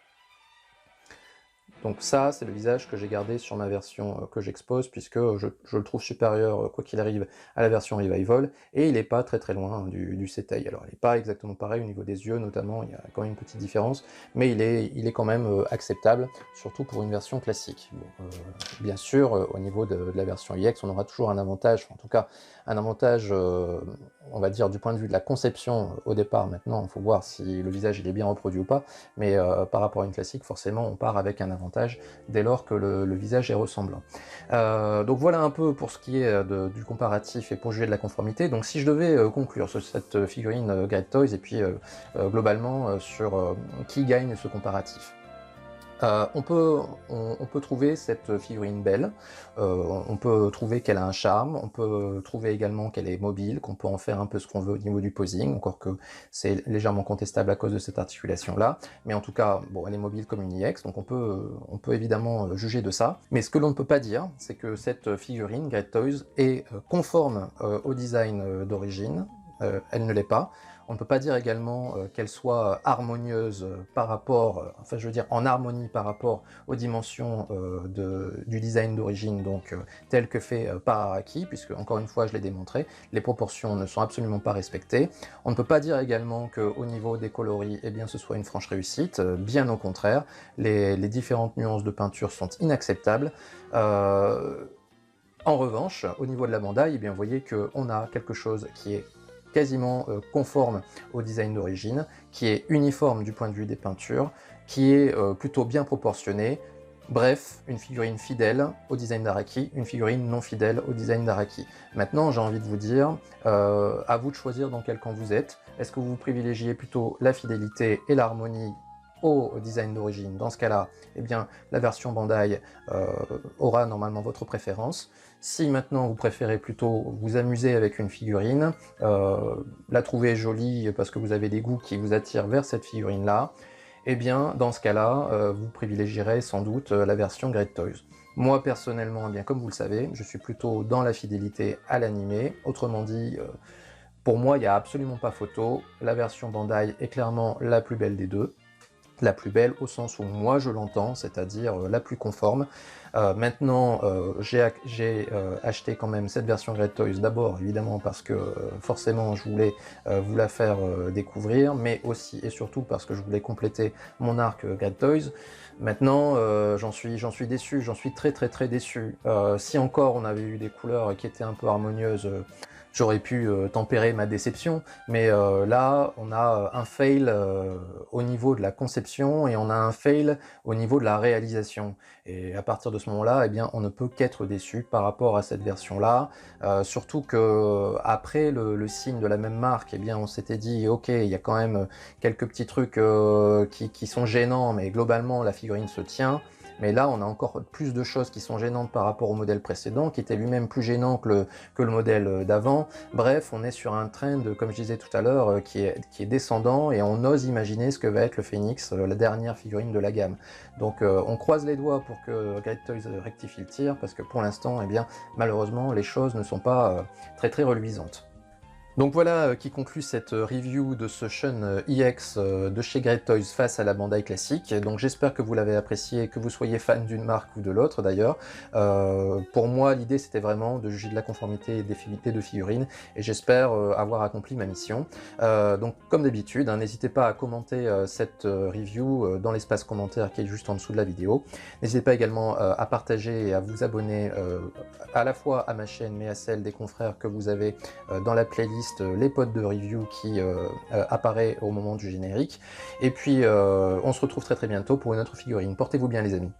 Donc ça, c'est le visage que j'ai gardé sur ma version que j'expose, puisque je le trouve supérieur, quoi qu'il arrive, à la version Revival, et il n'est pas très loin, hein, du CTI. Alors il n'est pas exactement pareil au niveau des yeux, notamment, il y a quand même une petite différence, mais il est quand même acceptable, surtout pour une version classique. Bon, bien sûr, au niveau de la version EX, on aura toujours un avantage, en tout cas un avantage, on va dire, du point de vue de la conception au départ. Maintenant, il faut voir si le visage il est bien reproduit ou pas, mais par rapport à une classique, forcément, on part avec un avantage dès lors que le visage est ressemblant. Donc voilà un peu pour ce qui est du comparatif et pour juger de la conformité. Donc si je devais conclure sur cette figurine Great Toys, et puis globalement sur qui gagne ce comparatif. On peut trouver cette figurine belle, on peut trouver qu'elle a un charme, on peut trouver également qu'elle est mobile, qu'on peut en faire un peu ce qu'on veut au niveau du posing, encore que c'est légèrement contestable à cause de cette articulation-là, mais en tout cas, bon, elle est mobile comme une IX, donc on peut évidemment juger de ça. Mais ce que l'on ne peut pas dire, c'est que cette figurine, Great Toys, est conforme au design d'origine, elle ne l'est pas. On ne peut pas dire également qu'elle soit harmonieuse par rapport, enfin je veux dire en harmonie par rapport aux dimensions du design d'origine, donc tel que fait par Araki, puisque encore une fois je l'ai démontré, les proportions ne sont absolument pas respectées. On ne peut pas dire également qu'au niveau des coloris, eh bien ce soit une franche réussite, bien au contraire, les différentes nuances de peinture sont inacceptables. En revanche, au niveau de la Bandai, eh bien vous voyez qu'on a quelque chose qui est quasiment conforme au design d'origine, qui est uniforme du point de vue des peintures, qui est plutôt bien proportionné. Bref, une figurine fidèle au design d'Araki, une figurine non fidèle au design d'Araki. Maintenant, j'ai envie de vous dire, à vous de choisir dans quel camp vous êtes. Est-ce que vous privilégiez plutôt la fidélité et l'harmonie au design d'origine? Dans ce cas-là, eh bien, la version Bandai aura normalement votre préférence. Si maintenant vous préférez plutôt vous amuser avec une figurine, la trouver jolie parce que vous avez des goûts qui vous attirent vers cette figurine-là, eh bien, dans ce cas-là, vous privilégierez sans doute la version Great Toys. Moi, personnellement, eh bien, comme vous le savez, je suis plutôt dans la fidélité à l'animé. Autrement dit, pour moi, il n'y a absolument pas photo. La version Bandai est clairement la plus belle des deux. La plus belle au sens où moi je l'entends, c'est-à-dire la plus conforme. Maintenant, j'ai acheté quand même cette version Great Toys, d'abord évidemment parce que forcément je voulais vous la faire découvrir, mais aussi et surtout parce que je voulais compléter mon arc Great Toys. Maintenant, j'en suis déçu, j'en suis très déçu. Si encore on avait eu des couleurs qui étaient un peu harmonieuses, j'aurais pu tempérer ma déception, mais là, on a un fail au niveau de la conception et on a un fail au niveau de la réalisation. Et à partir de ce moment-là, eh bien, on ne peut qu'être déçu par rapport à cette version-là, surtout que après le signe de la même marque, eh bien, on s'était dit, ok, il y a quand même quelques petits trucs qui sont gênants, mais globalement, la figurine se tient. Mais là, on a encore plus de choses qui sont gênantes par rapport au modèle précédent, qui était lui-même plus gênant que le modèle d'avant. Bref, on est sur un trend, comme je disais tout à l'heure, qui est descendant, et on ose imaginer ce que va être le Phoenix, la dernière figurine de la gamme. Donc on croise les doigts pour que Great Toys rectifie le tir, parce que pour l'instant, eh bien, malheureusement, les choses ne sont pas très reluisantes. Donc voilà qui conclut cette review de ce Shun EX de chez Great Toys face à la Bandai classique. Donc j'espère que vous l'avez apprécié, que vous soyez fan d'une marque ou de l'autre d'ailleurs. Pour moi, l'idée c'était vraiment de juger de la conformité et des fidélités de figurines, et j'espère avoir accompli ma mission. Donc comme d'habitude, hein, n'hésitez pas à commenter cette review dans l'espace commentaire qui est juste en dessous de la vidéo. N'hésitez pas également à partager et à vous abonner à la fois à ma chaîne mais à celle des confrères que vous avez dans la playlist les pods de review qui apparaît au moment du générique. Et puis on se retrouve très bientôt pour une autre figurine. Portez-vous bien les amis.